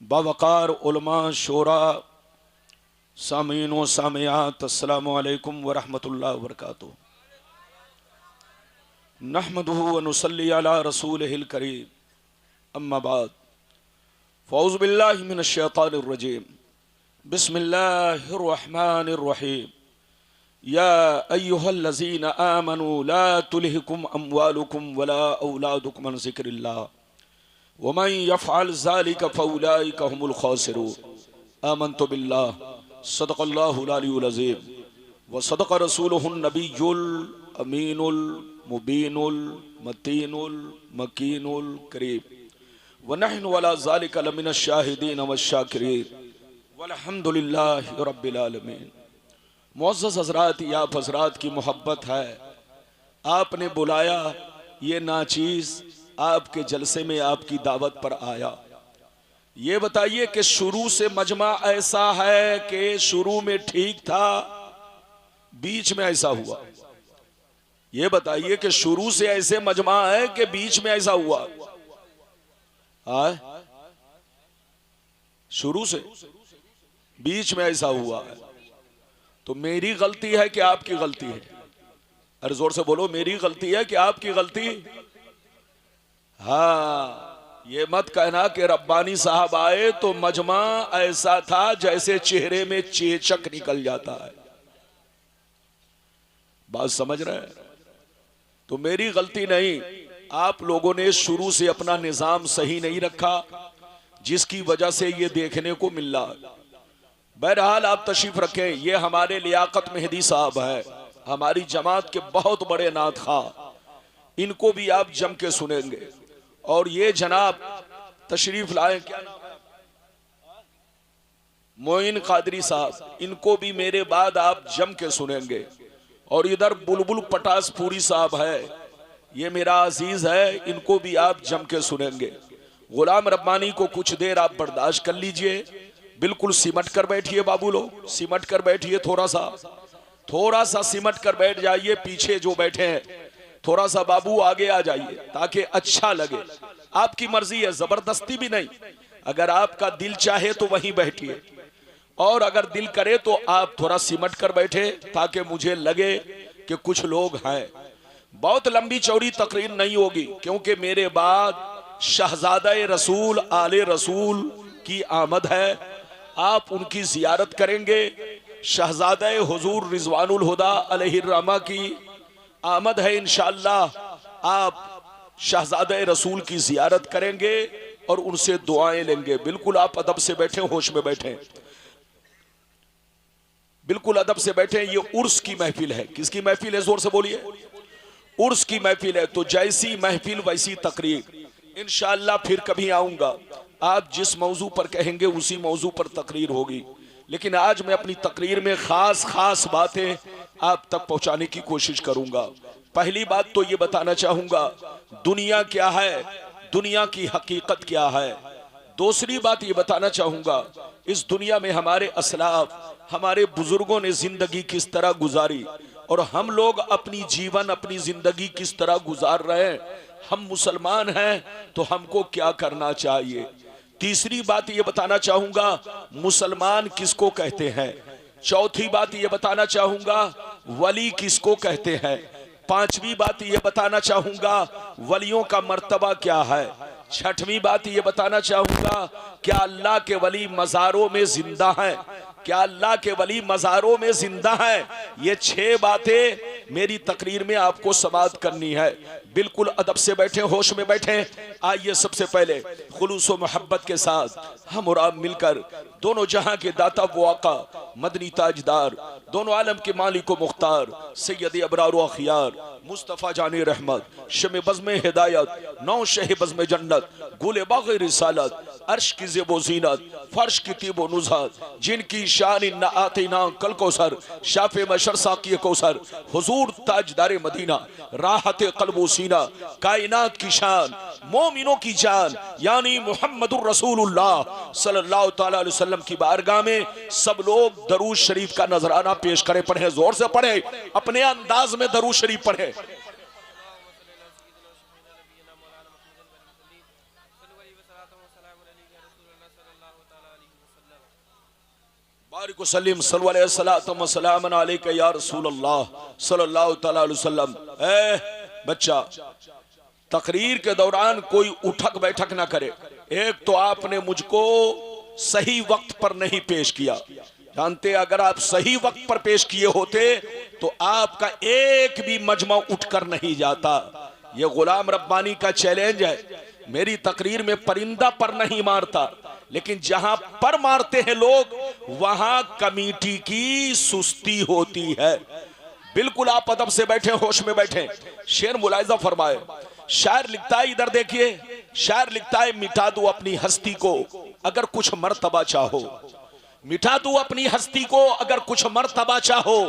बावकार उलमा शोरा सामीन व सामियात अस्सलामु अलैकुम व रहमतुल्लाहि व बरकातुहू। नहमदुहु व नुसल्ली अला रसूलिहिल करीम, अम्मा बाद, फ़ौज़ु बिल्लाहि मिनश शैतानिर रजीम, बिस्मिल्लाहिर रहमानिर रहीम। या अय्युहल्लज़ीना आमनू ला तुल्हिकुम अम्वालुकुम वला औलादुकुम अन ज़िक्रिल्लाह वमन यफ़अल ज़ालिका फ़उलाइका हुमुल ख़ासिरून। आमन्तु बिल्लाह सदक़ल्लाहुल अलियुल अज़ीम व सदक़ रसूलुहुन नबियुल अमीनुल मुबीनुल मतीनुल मकीनुल करीम व नहनु अला ज़ालिका लमिनश शाहिदीन वश्शाकिरीन वल्हम्दुलिल्लाहि रब्बिल आलमीन। मुअज़्ज़ज़ हज़रात, या आप हज़रात की मोहब्बत है, आपने बुलाया, ये नाचीज़ आपके जलसे में आपकी दावत पर आया। ये बताइए कि शुरू से मजमा ऐसा है कि शुरू में ठीक था, बीच में ऐसा हुआ? ये बताइए कि शुरू से ऐसे मजमा है कि बीच में ऐसा हुआ? शुरू से बीच में ऐसा हुआ है तो मेरी गलती है कि आपकी गलती है? अरे जोर से बोलो, मेरी गलती है कि आपकी गलती? हाँ, ये मत कहना कि रब्बानी साहब आए तो मजमा ऐसा था जैसे चेहरे में चेचक निकल जाता है। बात समझ रहे हैं? तो मेरी गलती नहीं, आप लोगों ने शुरू से अपना निजाम सही नहीं रखा, जिसकी वजह से ये देखने को मिल रहा है। बहरहाल आप तशरीफ रखें। ये हमारे लियाकत मेहदी साहब है, हमारी जमात के बहुत बड़े नात खा, इनको भी आप जम के सुनेंगे। और ये जनाब तशरीफ लाए, क्या नाम है, मोइन कादरी साहब, इनको भी मेरे बाद आप जम के सुनेंगे। और इधर बुलबुल पटासपुरी साहब है, ये मेरा अजीज है, इनको भी आप जम के सुनेंगे। गुलाम रब्बानी को कुछ देर आप बर्दाश्त कर लीजिए, बिल्कुल सिमट कर बैठिए बाबू लोग, सिमट कर बैठिए, थोड़ा सा सिमट कर बैठ जाइए। पीछे जो बैठे हैं थोड़ा सा बाबू आगे आ जाइए ताकि अच्छा लगे। आपकी मर्जी है, जबरदस्ती भी नहीं। अगर आपका दिल चाहे तो वहीं बैठिए, और अगर दिल करे तो आप थोड़ा सिमट कर बैठे ताकि मुझे लगे कि कुछ लोग हैं। बहुत लंबी चौड़ी तकरीर नहीं होगी, क्योंकि मेरे बाद शहजादा रसूल आले रसूल की आमद है। आप उनकी जियारत करेंगे। शहजादा हुजूर रिजवानुल हुदा अलैहिर्रहमा की आमद है। इंशाअल्लाह आप शहजादा रसूल की जियारत करेंगे और उनसे दुआएं लेंगे। बिल्कुल आप अदब से बैठे, होश में बैठे, बिल्कुल अदब से बैठे। ये उर्स की महफिल है। किसकी महफिल है? जोर से बोलिए। उर्स की महफिल है। तो जैसी महफिल वैसी तकरीर। इंशाअल्लाह फिर कभी आऊंगा, आप जिस मौजू पर कहेंगे उसी मौजू पर तकरीर होगी। लेकिन आज मैं अपनी तकरीर में खास बातें आप तक पहुंचाने की कोशिश करूंगा। पहली बात तो ये बताना चाहूंगा, दुनिया क्या है, दुनिया की हकीकत क्या है। दूसरी बात ये बताना चाहूंगा, इस दुनिया में हमारे असलाफ, हमारे बुजुर्गों ने जिंदगी किस तरह गुजारी और हम लोग अपनी जीवन, अपनी जिंदगी किस तरह गुजार रहे हैं। हम मुसलमान हैं तो हमको क्या करना चाहिए। तीसरी बात ये बताना चाहूंगा, मुसलमान किसको कहते हैं। चौथी बात ये बताना चाहूंगा, वली किसको कहते हैं। पांचवी बात ये बताना चाहूंगा, वलियों का मर्तबा क्या है। छठवीं बात ये बताना चाहूंगा, क्या अल्लाह के वली मज़ारों में जिंदा हैं, क्या अल्लाह के वली मज़ारों में जिंदा हैं। ये 6 बातें मेरी तकरीर में आपको समाअत करनी है। बिल्कुल अदब से बैठे, होश में बैठे। आइए सबसे पहले खुलूस व मोहब्बत के साथ हम और आप मिलकर दोनों जहां के दाता वो आका, मदनी ताजदार, दोनों आलम के मालिक व मुख्तार, सैयद अबरार व अखियार, मुस्तफ़ा जानी रहमत, शमे बज़्म हिदायत, नौ शह बज़्म जन्नत, गुले बाग़ रिसालत, अर्श की ज़ेबो ज़ीनत, फर्श की तीबो नुज़हत, जिनकी शान न आते ना कल कौसर, शाफ़े मशर साक़ी कौसर, हुजूर ताजदार मदीना, राहत क़ल्बो सीना, कायनात की शान, मोमिनों की जान, यानी मुहम्मदुर रसूलुल्लाह सल्लल्लाहु तआला अलैहि वसल्लम की बारगाह में सब लोग दरूद शरीफ का नजराना पेश करें। पढ़े, जोर से पढ़े, अपने अंदाज में दरूद शरीफ पढ़े। बारिक वसल्लिम सल्लल्लाहु अलैहि या रसूल अल्लाह सल्लल्लाहु तआला अलैहि वसल्लम। बच्चा, तकरीर के दौरान कोई उठक बैठक ना करे। एक तो आपने मुझको सही वक्त पर नहीं पेश किया। जानते, अगर आप सही वक्त पर पेश किए होते तो आपका एक भी मजमा उठकर नहीं जाता। ये गुलाम रब्बानी का चैलेंज है। मेरी तकरीर में परिंदा पर नहीं मारता, लेकिन जहां पर मारते हैं लोग वहां कमेटी की सुस्ती होती है। बिल्कुल आप अदब से बैठे, होश में बैठे। शेर मुलाहिजा फरमाए। शायर लिखता है, इधर देखिए, शायर लिखता है, मिटा दो अपनी हस्ती को अगर कुछ मर्तबा चाहो, मिटा दो अपनी हस्ती को अगर कुछ मर्तबा चाहो,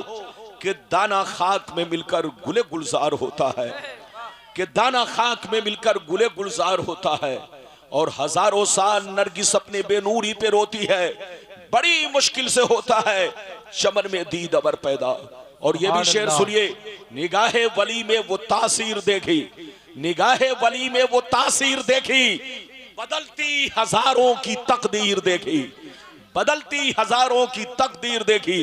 कि दाना खाक में मिलकर गुले गुलजार होता है, कि दाना खाक में मिलकर गुले गुलजार होता है, और हजारों साल नरगिस अपने बेनूरी पे रोती है, बड़ी मुश्किल से होता है चमन में दीद अबर पैदा। और ये भी शेर सुनिए, निगाहे वली में वो तासीर देखी, निगाहे वली में वो तासीर देखी, बदलती हजारों की तकदीर देखी, बदलती हजारों की तकदीर देखी।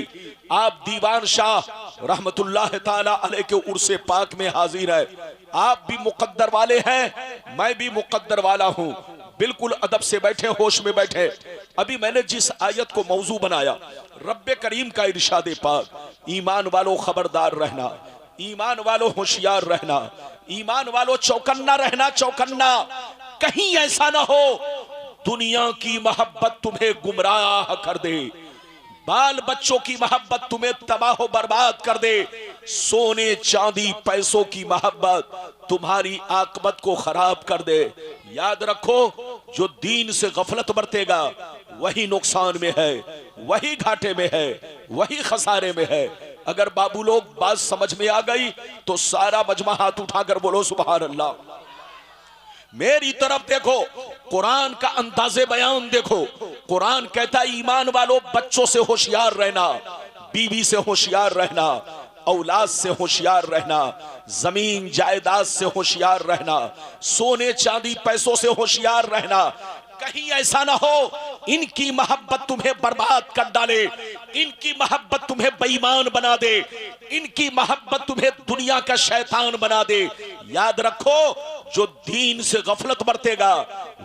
आप दीवान शाह रहमतुल्लाह ताला अलैह के उर्से पाक में हाजिर है। आप भी मुकद्दर वाले हैं, मैं भी मुकद्दर वाला हूं। बिल्कुल अदब से बैठे, होश में बैठे। अभी मैंने जिस आयत को मौजू बनाया, रब्बे करीम का इरशाद पाक, ईमान वालों खबरदार रहना, ईमान वालों होशियार रहना, ईमान वालों चौकन्ना रहना, चौकन्ना। कहीं ऐसा ना हो दुनिया की मोहब्बत तुम्हें गुमराह कर दे, बाल बच्चों की मोहब्बत तुम्हें तबाह बर्बाद कर दे, सोने चांदी पैसों की मोहब्बत तुम्हारी आकबत को खराब कर दे। याद रखो, जो दीन से गफलत बरतेगा वही नुकसान में है, वही घाटे में है, वही खसारे में है। अगर बाबू लोग बात समझ में आ गई तो सारा मजमा हाथ उठाकर बोलो सुभान अल्लाह। मेरी तरफ देखो, कुरान का अंदाज़े बयान देखो। कुरान कहता है, ईमान वालों बच्चों से होशियार रहना, बीवी से होशियार रहना, औलाद से होशियार रहना, जमीन जायदाद से होशियार रहना, सोने चांदी पैसों से होशियार रहना। कहीं ऐसा ना हो इनकी मोहब्बत तुम्हें बर्बाद कर डाले, इनकी मोहब्बत तुम्हें बेईमान बना दे, इनकी मोहब्बत तुम्हें दुनिया का शैतान बना दे। याद रखो, जो दीन से गफलत बरतेगा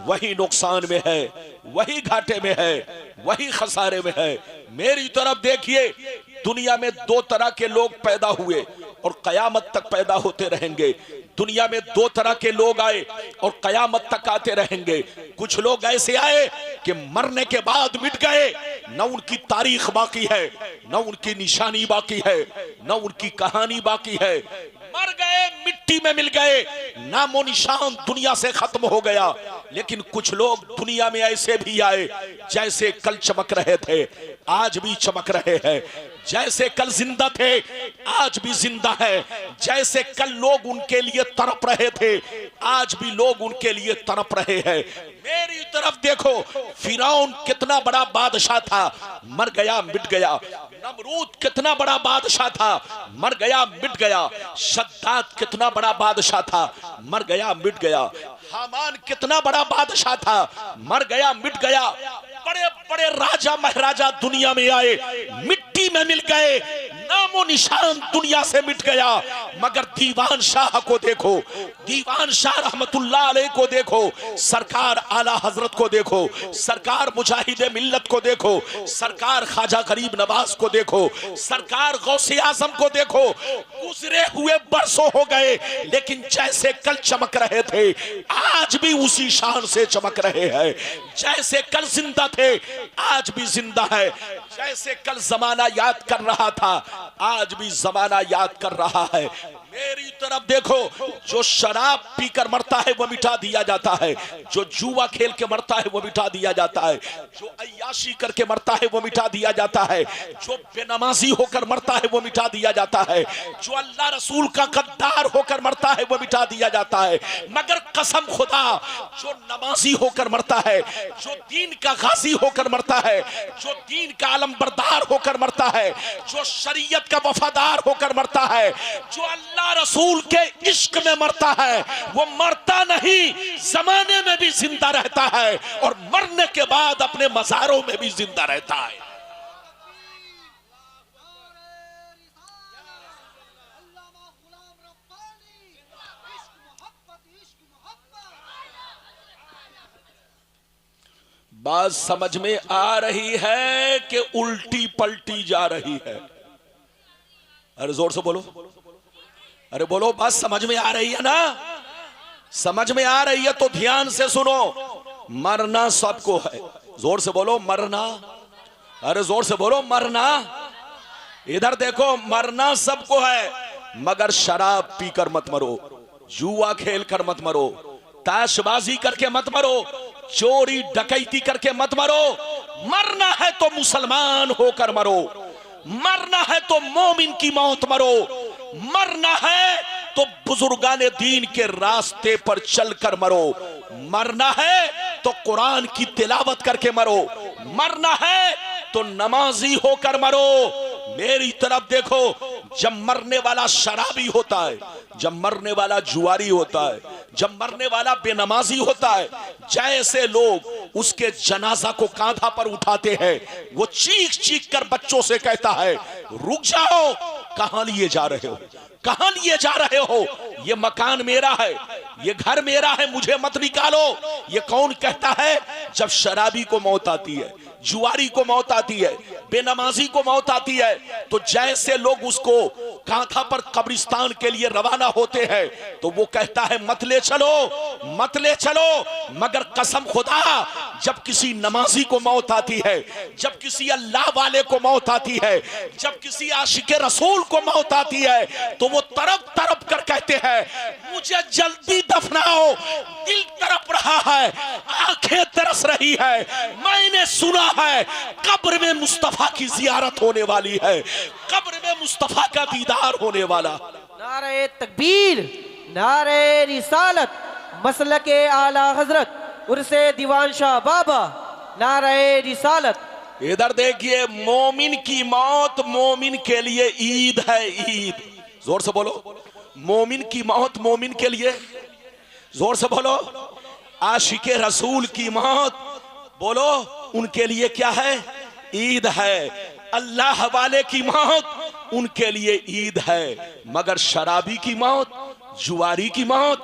वही नुकसान में है, वही घाटे में है, वही खसारे में है। मेरी तरफ देखिए, दुनिया में दो तरह के लोग पैदा हुए और कयामत तक पैदा होते रहेंगे। दुनिया में दो तरह के लोग आए और कयामत तक आते रहेंगे। कुछ लोग ऐसे आए कि मरने के बाद मिट गए, न उनकी तारीख बाकी है, न उनकी निशानी बाकी है, न उनकी कहानी बाकी है। मर गए, मिट्टी में मिल गए, नामो निशान दुनिया से खत्म हो गया। लेकिन कुछ लोग दुनिया में ऐसे भी आए जैसे कल चमक रहे थे, आज भी चमक रहे हैं, जैसे कल जिंदा थे आज भी जिंदा है, जैसे कल लोग उनके लिए तड़प रहे थे आज भी लोग उनके लिए तड़प रहे हैं। मेरी तरफ देखो, फिरौन कितना बड़ा बादशाह था, मर गया, मिट गया। नमरूद कितना बड़ा बादशाह था, मर गया, मिट गया। शद्दाद कितना बड़ा बादशाह था, मर गया, मिट गया। हामान कितना बड़ा बादशाह था, मर गया, मिट गया। बड़े बड़े राजा महाराजा दुनिया में आए, मिट्टी में मिल गए, नामो निशान दुनिया से मिट गया। मगर दीवान शाह को देखो, दीवान शाह रहमतुल्लाह अलैह को देखो, सरकार आला हजरत को देखो, सरकार मुजाहिदे मिल्लत को देखो, सरकार ख्वाजा गरीब नवाज को देखो, सरकार गौसे आजम को देखो। गुजरे हुए बरसों हो गए, लेकिन जैसे कल चमक रहे थे आज भी उसी शान से चमक रहे हैं। जैसे कल जिंदा थे आज भी जिंदा है, जैसे कल जमाना याद कर रहा था आज भी जमाना याद कर रहा है। मेरी तरफ देखो, जो शराब पीकर मरता है वो मिटा दिया जाता है, जो जुआ खेल के मरता है वो मिटा दिया जाता है, जो अय्याशी करके मरता है वो मिटा दिया जाता है, जो बेनमाजी होकर मरता है वो मिटा दिया जाता है, जो अल्लाह रसूल का गद्दार होकर मरता है वो मिटा दिया जाता है। मगर कसम खुदा, जो नमाजी होकर मरता है, जो दीन का गाजी होकर मरता है, जो दीन का अलमबरदार होकर मरता है, जो शरीयत का वफादार होकर मरता है, जो अल्लाह रसूल के इश्क में मरता है, वो मरता नहीं, जमाने में भी जिंदा रहता है और मरने के बाद अपने मज़ारों में भी जिंदा रहता है। बात समझ में आ रही है कि उल्टी पलटी जा रही है? अरे जोर से बोलो, अरे बोलो, बात समझ में आ रही है ना? समझ में आ रही है तो ध्यान से सुनो। मरना सबको है। जोर से बोलो मरना। अरे जोर से बोलो मरना। इधर देखो, मरना सबको है, मगर शराब पीकर मत मरो, जुआ खेल कर मत मरो, ताशबाजी करके मत मरो, चोरी डकैती करके मत मरो। मरना है तो मुसलमान होकर मरो, मरना है तो मोमिन की मौत मरो, मरना है तो बुजुर्गाने दीन के रास्ते पर चलकर मरो, मरना है तो कुरान की तिलावत करके मरो, मरना है तो नमाजी होकर मरो। मेरी तरफ देखो, जब मरने वाला शराबी होता है, जब मरने वाला जुआरी होता है, जब मरने वाला बेनमाजी होता है, जैसे लोग उसके जनाजा को कांधा पर उठाते हैं, वो चीख चीख कर बच्चों से कहता है, रुक जाओ, कहां लिए जा रहे हो, कहां लिए जा रहे हो? ये मकान मेरा है, ये घर मेरा है, मुझे मत निकालो। ये कौन कहता है? जब शराबी को मौत आती है, जुआरी को मौत आती है, बेनमाजी को मौत आती है, तो जैसे लोग उसको कांधा पर कब्रिस्तान के लिए रवाना होते हैं, तो वो कहता है मत ले चलो, मत ले चलो। मगर कसम खुदा, जब किसी नमाजी को मौत आती है, जब किसी अल्लाह वाले को मौत आती है, जब किसी आशिके रसूल को मौत आती है, तो वो तड़प तड़प कर कहते हैं मुझे जल्दी दफनाओ, दिल तड़प रहा है, आंखें तरस रही है, मैंने सुना है कब्र में मुस्तफा की जियारत होने वाली है, कब्र में मुस्तफा का दीदार होने वाला। नारे तकबीर, नारे रिसालत, मसलके आला हजरत उर्से दीवान शाह बाबा, नारे रिसालत। इधर देखिए, मोमिन की मौत मोमिन के लिए ईद है, ईद। जोर से बोलो, मोमिन की मौत मोमिन के लिए, जोर से बोलो। आशिके रसूल की मौत, बोलो, उनके लिए क्या है? ईद है। अल्लाह वाले की मौत उनके लिए ईद है। मगर शराबी की मौत, जुआरी की मौत,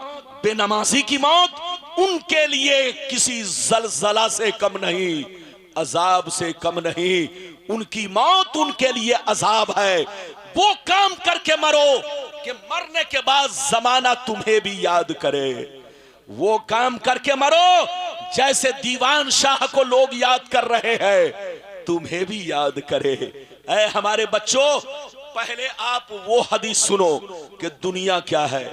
बेनमाजी की मौत उनके लिए किसी जलजला से कम नहीं, अजाब से कम नहीं। उनकी मौत उनके लिए अजाब है। वो काम करके मरो कि मरने के बाद जमाना तुम्हें भी याद करे। वो काम करके मरो जैसे दीवान शाह को लोग याद कर रहे हैं, तुम्हें भी याद करे। ऐ हमारे बच्चों, पहले आप वो हदीस सुनो कि दुनिया क्या है,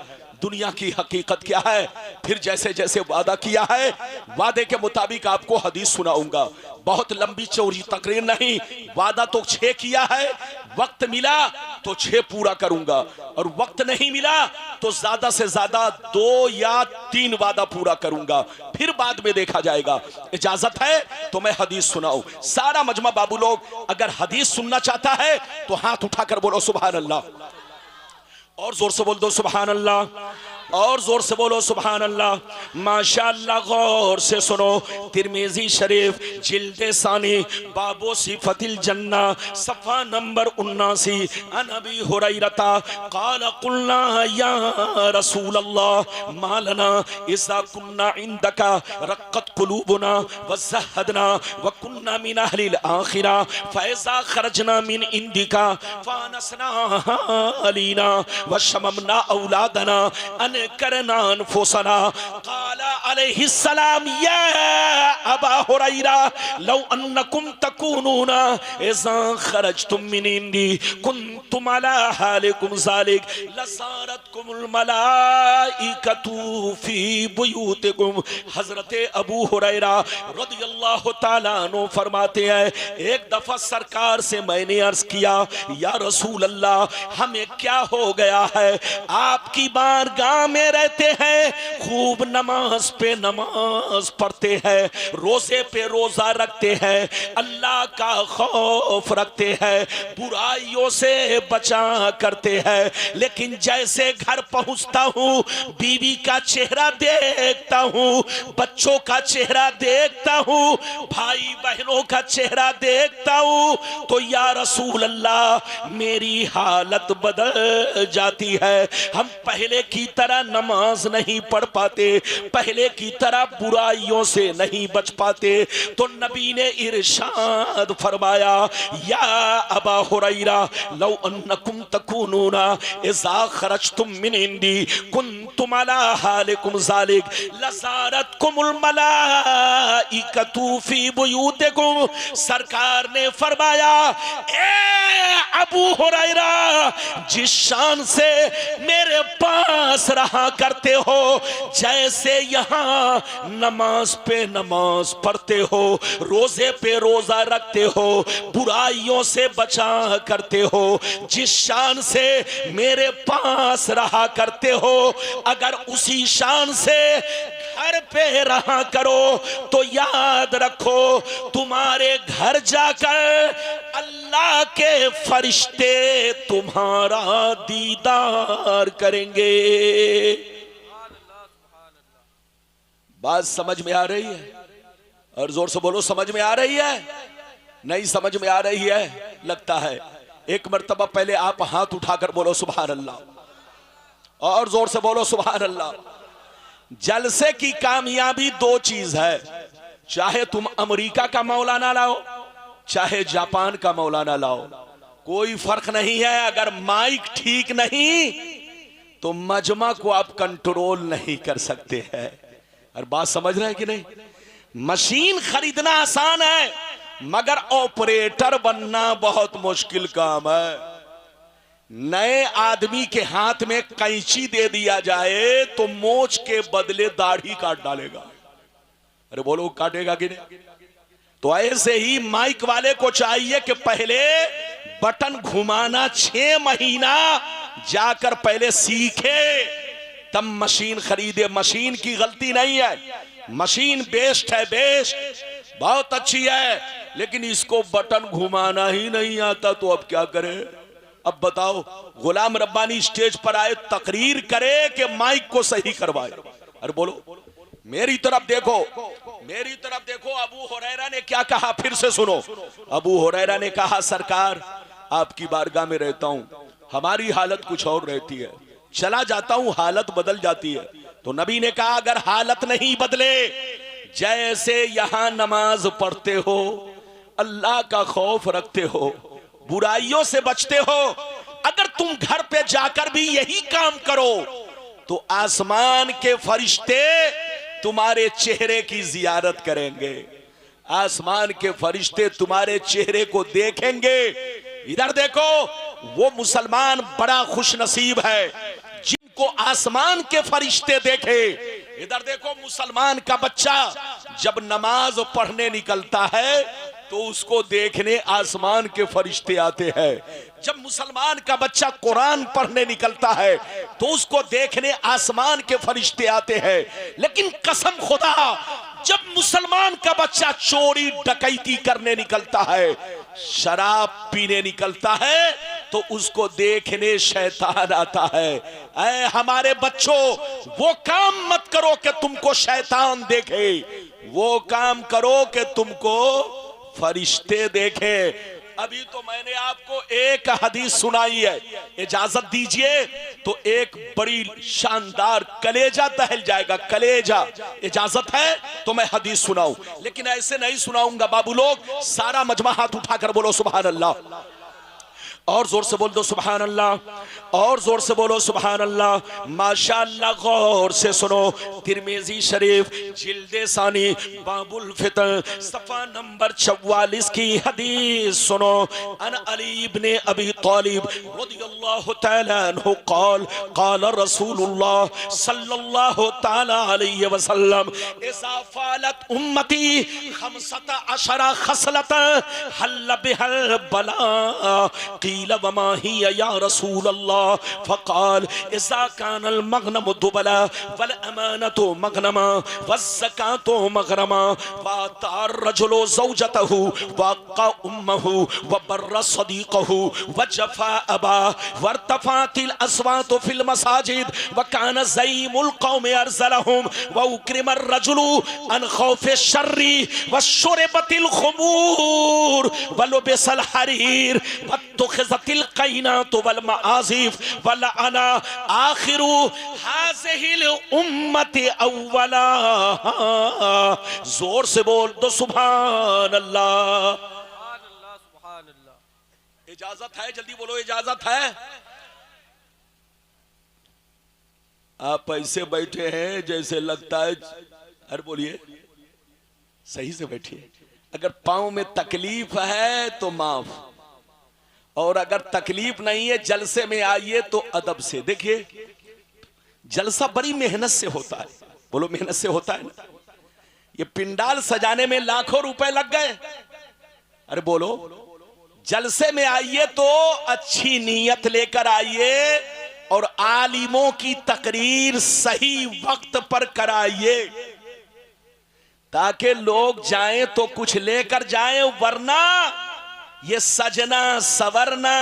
दुनिया की हकीकत क्या है। फिर जैसे जैसे वादा किया है, वादे के मुताबिक आपको हदीस सुनाऊंगा। बहुत लंबी चौड़ी तकरीर नहीं, वादा तो 6 किया है, वक्त मिला तो 6 पूरा करूंगा, और वक्त नहीं मिला तो ज्यादा से ज्यादा 2 या 3 वादा पूरा करूंगा, फिर बाद में देखा जाएगा। इजाजत है तो मैं हदीस सुनाऊं। सारा मजमा बाबू लोग अगर हदीस सुनना चाहता है तो हाथ उठाकर बोलो सुभान अल्लाह, और जोर से बोल दो सुभान अल्लाह, और जोर से बोलो सुभान अल्लाह। माशाअल्लाह, गौर से सुनो। तिरमिजी शरीफ जिल्दे सानी बाबो सिफतिल जन्ना सफ़ा नंबर 79, अन अबी हुरैरता क़ाल क़ुलना या रसूल अल्लाह मा लना इज़ा कुन्ना इंदका रक़्क़त क़ुलूबुना व ज़हदना व कुन्ना मिन अहलिल आखिरा फ़इज़ा ख़रजना मिन इंदिका फ़ानसना अलीना व शममना औलादना अन करना अनफुसना। क़ाला अलैहिस्सलाम या अबा हुरैरा लौ अन्नकुम तकूनूना इज़ा ख़रजतुम मिन इंदी कुन्तुम अला हालिकुम ज़ालिक लज़ारतकुमुल मलाइकतु फ़ी बुयूतिकुम। हज़रत अबू हुरैरा रज़ियल्लाहु ताला अन्हु फरमाते हैं, एक दफ़ा सरकार से मैंने अर्ज़ किया, या रसूल अल्लाह, हमें क्या हो गया है, आपकी बारगाह में रहते हैं, खूब नमाज पे नमाज पढ़ते हैं, रोजे पे रोजा रखते हैं, अल्लाह का खौफ रखते हैं, बुराइयों से बचा करते हैं, लेकिन जैसे घर पहुंचता हूं, बीवी का चेहरा देखता हूं, बच्चों का चेहरा देखता हूं, भाई बहनों का चेहरा देखता हूं, तो या रसूल अल्लाह मेरी हालत बदल जाती है। हम पहले की तरह तरह नमाज नहीं पढ़ पाते, पहले की तरह बुराइयों से नहीं बच पाते, तो नबी ने इरशाद फरमाया, या अबा हुरैरा लौ अन्नकुम तकूनूना इज़ा खरजतुम मिन इंदी कुंतुम अला हालिकुम ज़ालिक लज़ारतकुमुल मलाइकतु फी बुयूतिकुम। सरकार ने फरमाया, ए अबू हुरैरा, जिस शान से मेरे पास रहा करते हो, जैसे यहाँ नमाज पे नमाज पढ़ते हो, रोजे पे रोजा रखते हो, बुराइयों से बचा करते हो, जिस शान से मेरे पास रहा करते हो, अगर उसी शान से घर पे रहा करो तो याद रखो तुम्हारे घर जाकर अल्लाह के फरिश्ते तुम्हारा दीदार करेंगे। बात समझ में आ रही है? और जोर से बोलो, समझ में आ रही है? नहीं समझ में आ रही है लगता है। एक मर्तबा पहले आप हाथ उठाकर बोलो सुभान अल्लाह, और जोर से बोलो सुभान अल्लाह। जलसे की कामयाबी दो चीज है, चाहे तुम अमेरिका का मौलाना लाओ, चाहे जापान का मौलाना लाओ, कोई फर्क नहीं है। अगर माइक ठीक नहीं तो मजमा को आप कंट्रोल नहीं कर सकते हैं। और बात समझ रहे हैं कि नहीं? मशीन खरीदना आसान है, मगर ऑपरेटर बनना बहुत मुश्किल काम है। नए आदमी के हाथ में कैंची दे दिया जाए तो मोच के बदले दाढ़ी काट डालेगा। अरे बोलो, काटेगा कि नहीं? तो ऐसे ही माइक वाले को चाहिए कि पहले बटन घुमाना 6 महीना जाकर पहले सीखे, तब मशीन खरीदे। मशीन की गलती नहीं है, मशीन बेस्ट है, बेस्ट बहुत अच्छी है, लेकिन इसको बटन घुमाना ही नहीं आता तो अब क्या करे? अब बताओ, गुलाम रब्बानी स्टेज पर आए, तकरीर करे कि माइक को सही करवाए? अरे बोलो, मेरी तरफ देखो, मेरी तरफ देखो। अबू हुरैरा ने क्या कहा, फिर से सुनो। अबू हुरैरा ने कहा, सरकार आपकी बारगाह में रहता हूं, हमारी हालत कुछ और रहती है, चला जाता हूं हालत बदल जाती है। तो नबी ने कहा, अगर हालत नहीं बदले, जैसे यहां नमाज पढ़ते हो, अल्लाह का खौफ रखते हो, बुराइयों से बचते हो, अगर तुम घर पे जाकर भी यही काम करो तो आसमान के फरिश्ते तुम्हारे चेहरे की जियारत करेंगे, आसमान के फरिश्ते तुम्हारे चेहरे को देखेंगे। इधर देखो, वो मुसलमान बड़ा खुश नसीब है जिनको आसमान के फरिश्ते देखे। इधर देखो, मुसलमान का बच्चा जब नमाज पढ़ने निकलता है तो उसको देखने आसमान के फरिश्ते आते हैं। जब मुसलमान का बच्चा कुरान पढ़ने निकलता है तो उसको देखने आसमान के फरिश्ते आते हैं। लेकिन कसम खुदा, जब मुसलमान का बच्चा चोरी डकैती करने निकलता है, शराब पीने निकलता है, तो उसको देखने शैतान आता है। ऐ हमारे बच्चों, वो काम मत करो कि तुमको शैतान देखे, वो काम करो कि तुमको फरिश्ते देखे। अभी तो मैंने आपको एक हदीस सुनाई है, इजाजत दीजिए तो एक बड़ी शानदार, कलेजा दहल जाएगा, कलेजा। इजाजत है तो मैं हदीस सुनाऊं, लेकिन ऐसे नहीं सुनाऊंगा। बाबू लोग, सारा मजमा हाथ उठाकर बोलो सुभान अल्लाह, और जोर से बोल दो सुभान अल्लाह, और जोर से बोलो सुभान अल्लाह। माशाअल्लाह, गौर से सुनो। तिरमिजी शरीफ जिल्दे सानी बाबुल फितर सफा नंबर 44 की हदीस सुनो। अन अली इब्ने अबी तालिब रदियल्लाहु तआला अन्हु क़ाल क़ाल रसूलुल्लाह सल्लल्लाहु तआला अलैहि वसल्लम इज़ा फ़ालत उम्मती 15 खसलत हल बिहल बला वमा हिया या रसूल अल्लाह फ़क़ाल इज़ा कानल मग़नमु दुबला वल अमानतु मग़नमा वज़्ज़कातु मग़रमा वअतार रजुलु ज़ौजतहु वअक़ा उम्महु वबर्र सदीक़हु वजफ़ा अबा वर्तफ़ातिल अस्वातु फ़िल मसाजिद वकान ज़ईमुल क़ौमि अरज़लहुम वउक्रिमर रजुलु अन ख़ौफ़ि शर्रि वशुरिबतिल ख़ुमूर वलुबिसल हरीर वत्तुखिज़तिल क़ैनातु वल मआज़िफ़ वलअना आखिरु हाज़िहिल उम्मति अव्वला। जोर से बोल दो सुभान अल्लाह। इजाजत है, जल्दी बोलो इजाजत है। आप ऐसे बैठे हैं जैसे लगता है, अरे बोलिए, सही से बैठिए। अगर पांव में तकलीफ है तो माफ, और अगर तकलीफ नहीं है जलसे में आइए तो अदब से। देखिए जलसा बड़ी मेहनत से होता है, बोलो मेहनत से होता है ना। ये पिंडाल सजाने में लाखों रुपए लग गए, अरे बोलो। जलसे में आइए तो अच्छी नीयत लेकर आइए और आलिमों की तकरीर सही वक्त पर कराइए, ताकि लोग जाएं तो कुछ लेकर जाएं, वरना ये सजना सवरना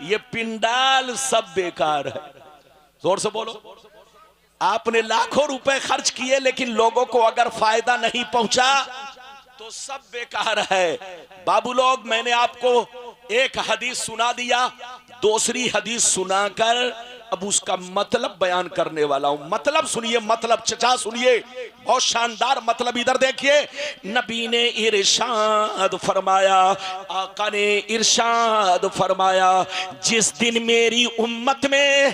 ये पिंडाल सब बेकार है। जोर से बोलो। आपने लाखों रुपए खर्च किए लेकिन लोगों को अगर फायदा नहीं पहुंचा तो सब बेकार है। बाबू लोग, मैंने आपको एक हदीस सुना दिया, दूसरी हदीस सुनाकर अब उसका मतलब बयान करने वाला हूं। मतलब सुनिए, मतलब चचा सुनिए, बहुत शानदार मतलब। इधर देखिए, नबी ने इरशाद फरमाया, आका ने इरशाद फरमाया, जिस दिन मेरी उम्मत में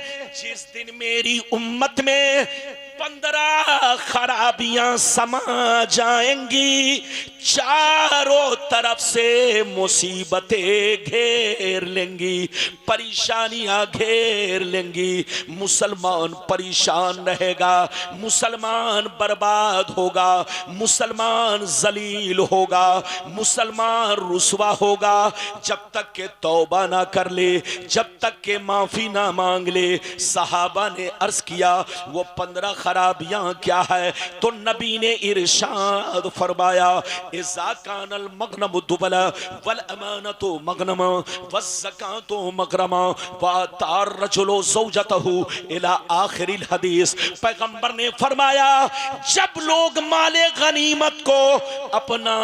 15 खराबियां समा जाएंगी, चारों तरफ से मुसीबतें घेर लेंगी, परेशानियां घेर लेंगी, मुसलमान परेशान रहेगा, मुसलमान बर्बाद होगा, मुसलमान जलील होगा, मुसलमान रुसवा होगा। जब तक के तौबा ना कर ले, जब तक के माफी ना मांग ले। सहाबा ने अर्ज किया वो 15 खराबियां क्या है? तो नबी ने इरशाद फरमाया, इज़ा कानल मगनम दुबला वल अमानतु मगनमा वज़्ज़कातु मगरमा वतार रजुलु ज़ौजतहु इला आखिरिल हदीस। पैगंबर ने फरमाया, जब लोग माले गनीमत को अपना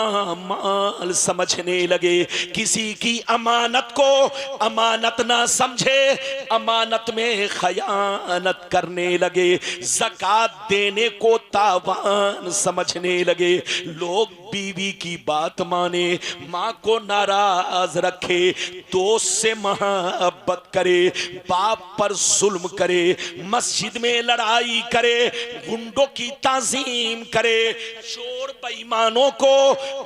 माल समझने लगे, किसी की अमानत को अमानत ना समझे, अमानत में खयानत करने लगे, ज़कात देने को तावान समझने लगे, लोग बीवी की बात माने, माँ को नाराज रखे, दोस्त से मोहब्बत करे, बाप पर जुल्म करे, मस्जिद में लड़ाई करे, गुंडों की ताजीम करे, चोर बेईमानों को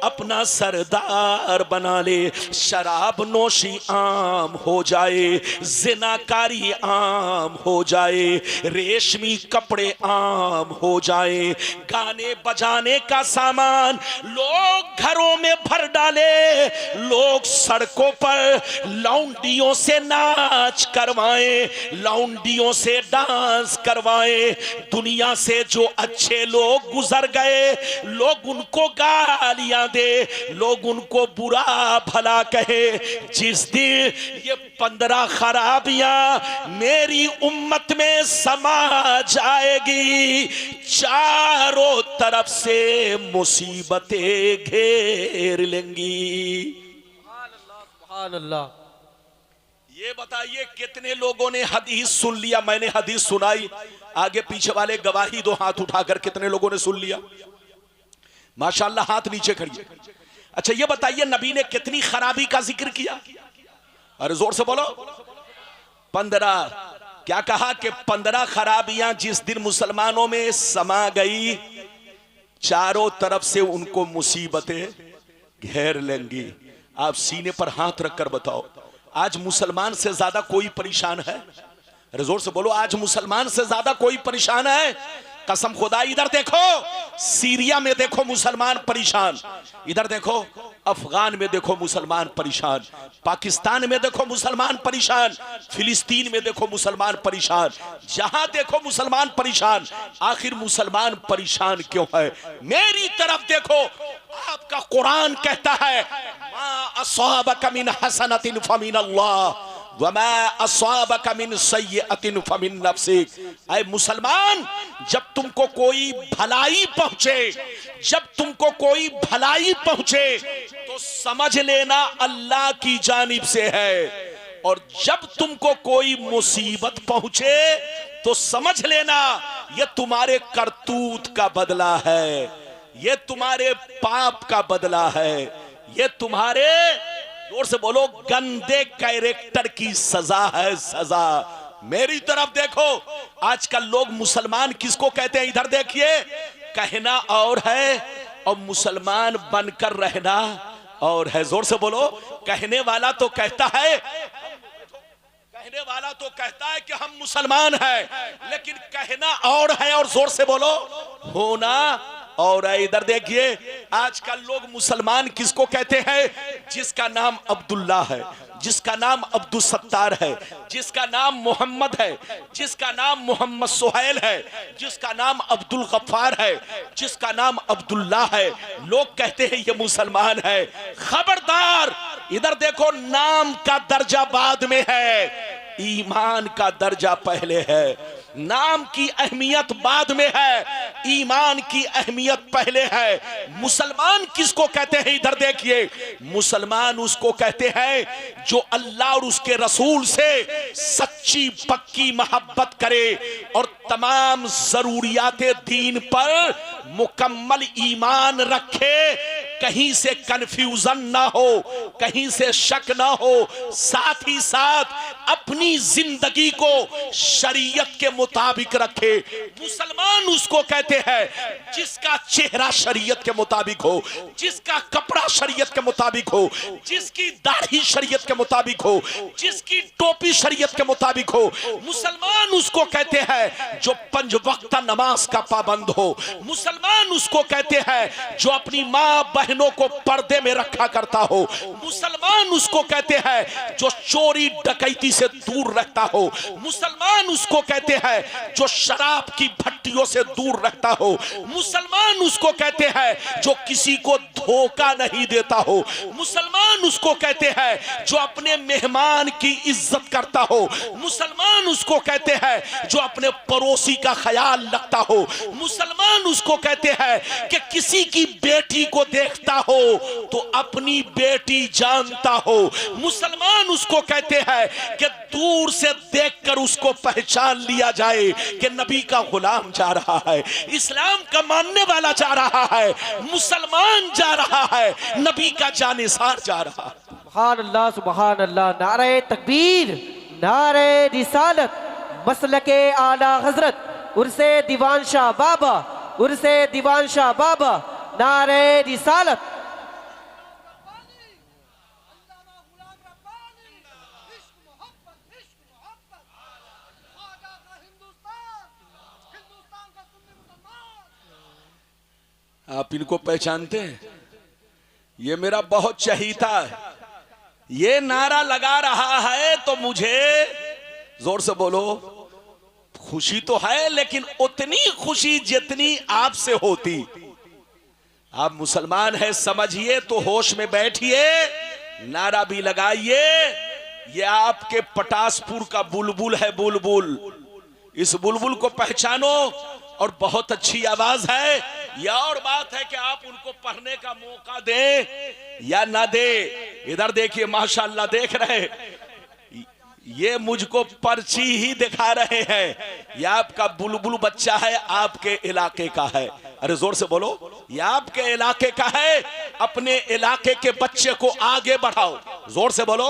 अपना सरदार बना ले, शराब नोशी आम हो जाए, जिनाकारी आम हो जाए, रेशमी कपड़े आम हो जाए, गाने बजाने का सामान लोग घरों में भर डाले, लोग सड़कों पर लौंडियों से नाच करवाएं, लौंडियों से डांस करवाएं। दुनिया से जो अच्छे लोग गुजर गए, लोग उनको गालियां दे, लोग उनको बुरा भला कहे। जिस दिन ये 15 खराबियां मेरी उम्मत में समा जाएगी, चारों तरफ से मुसीबतें घेर लेंगी। सुभान अल्लाह। ये बताइए कितने लोगों ने हदीस सुन लिया? मैंने हदीस सुनाई, आगे पीछे वाले गवाही दो हाथ उठाकर, कितने लोगों ने सुन लिया? माशाअल्लाह, हाथ नीचे करिए। अच्छा ये बताइए, नबी ने कितनी खराबी का जिक्र किया? अरे जोर से बोलो। 15। क्या कहा कि 15 खराबियां जिस दिन मुसलमानों में समा गई, चारों तरफ से उनको मुसीबतें घेर लेंगी। आप सीने पर हाथ रखकर बताओ, आज मुसलमान से ज्यादा कोई परेशान है? अरे जोर से बोलो, आज मुसलमान से ज्यादा कोई परेशान है? कसम खुदा। इधर देखो, सीरिया में देखो मुसलमान परेशान, इधर देखो अफगान में देखो मुसलमान परेशान, पाकिस्तान में देखो मुसलमान परेशान, फिलिस्तीन में देखो मुसलमान परेशान, जहां देखो मुसलमान परेशान। आखिर मुसलमान परेशान क्यों है? मेरी तरफ देखो, आपका कुरान कहता है, मा असाबका मिन हसनतिन फमिन अल्लाह वमा अस्वाबका मिन सय्यतिन फमिन नफ्सिक। ऐ मुसलमान, जब तुमको कोई भलाई पहुंचे, जब तुमको कोई भलाई पहुंचे तो समझ लेना अल्लाह की जानिब से है, और जब तुमको कोई मुसीबत पहुंचे तो समझ लेना ये तुम्हारे करतूत का बदला है, ये तुम्हारे पाप का बदला है, ये तुम्हारे, जोर से बोलो, गंदे कैरेक्टर की सजा है, सजा। मेरी तरफ देखो, आजकल लोग मुसलमान किसको कहते हैं, इधर देखिए, कहना और है और मुसलमान बनकर रहना और है। जोर से बोलो, कहने वाला तो कहता है, कहने वाला तो कहता है कि हम मुसलमान हैं, लेकिन कहना और है, और जोर से बोलो, होना और है। इधर देखिए, आजकल लोग मुसलमान किसको कहते हैं, जिसका नाम अब्दुल्ला है, जिसका नाम अब्दुल सत्तार है, जिसका नाम मोहम्मद है, जिसका नाम मोहम्मद सुहैल है, जिसका नाम अब्दुल गफ्फार है, जिसका नाम अब्दुल्ला है, लोग कहते हैं ये मुसलमान है। खबरदार, इधर देखो, नाम का दर्जा बाद में है, ईमान का दर्जा पहले है। नाम की अहमियत बाद में है, ईमान की अहमियत पहले है। मुसलमान किसको कहते हैं, इधर देखिए, मुसलमान उसको कहते हैं जो अल्लाह और उसके रसूल से सच्ची पक्की मोहब्बत करे और तमाम जरूरियाते दीन पर मुकम्मल ईमान रखे, कहीं से कंफ्यूजन ना हो, कहीं से शक ना हो, साथ ही साथ अपनी जिंदगी को शरीयत के मुताबिक रखे। मुसलमान उसको कहते हैं जिसका चेहरा शरीयत के मुताबिक हो, जिसका कपड़ा शरीयत के मुताबिक हो, जिसकी दाढ़ी शरीयत के मुताबिक हो, जिसकी टोपी शरीयत के मुताबिक हो। मुसलमान उसको कहते हैं जो 5 वक्त नमाज का पाबंद हो। मुसलमान उसको कहते हैं जो अपनी माँ बहनों को पर्दे में रखा करता हो। मुसलमान उसको कहते हैं जो चोरी डकैती से दूर रहता हो। मुसलमान उसको कहते हैं जो शराब की भट्टियों से दूर रहता हो। मुसलमान उसको कहते हैं जो किसी को धोखा नहीं देता हो। मुसलमान उसको कहते हैं जो अपने मेहमान की इज्जत करता हो। मुसलमान उसको कहते हैं जो अपने पड़ोसी का ख्याल रखता हो। मुसलमान उसको कहते हैं कि किसी की बेटी को देखता हो तो अपनी बेटी जानता हो। मुसलमान उसको कहते हैं कि दूर से देखकर उसको पहचान लिया जाए कि नबी का गुलाम जा रहा है, इस्लाम का मानने वाला जा रहा है, मुसलमान जा रहा है, नबी का जानिसार जा रहा है। सुभान अल्लाह, सुभान अल्लाह। नारे तकबीर, नारे रिसालत, मसलके आला हजरत, उर्से दीवान शाह बाबा, उर्से दीवान शाह बाबा, नारे रिसालत। आप इनको पहचानते हैं? ये मेरा बहुत चहीता है, ये नारा लगा रहा है तो मुझे, जोर से बोलो, खुशी तो है, लेकिन उतनी खुशी जितनी आपसे होती। आप मुसलमान हैं समझिए तो होश में बैठिए, नारा भी लगाइए। ये आपके पटासपुर का बुलबुल है, बुलबुल। इस बुलबुल को पहचानो और बहुत अच्छी आवाज है। यह और बात है कि आप उनको पढ़ने का मौका दें या ना दे। इधर देखिए, माशाल्लाह, देख रहे, ये मुझको पर्ची ही दिखा रहे हैं। यह आपका बुलबुल बच्चा है, आपके इलाके का है। अरे जोर से बोलो, यह आपके इलाके का है। अपने इलाके के बच्चे को आगे बढ़ाओ। जोर से बोलो,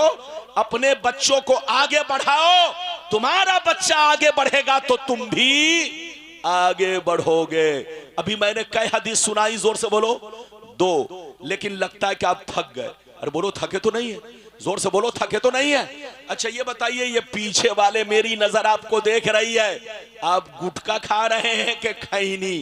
अपने बच्चों को आगे बढ़ाओ। तुम्हारा बच्चा आगे बढ़ेगा तो तुम भी आगे बढ़ोगे। अभी मैंने कई हदीस सुनाई, जोर से बोलो, 2, लेकिन लगता है कि आप थक गए। अरे बोलो, थके तो नहीं है? जोर से बोलो, थके तो नहीं है? अच्छा ये बताइए, ये पीछे वाले, मेरी नजर आपको देख रही है, आप गुटखा खा रहे हैं कि खैनी?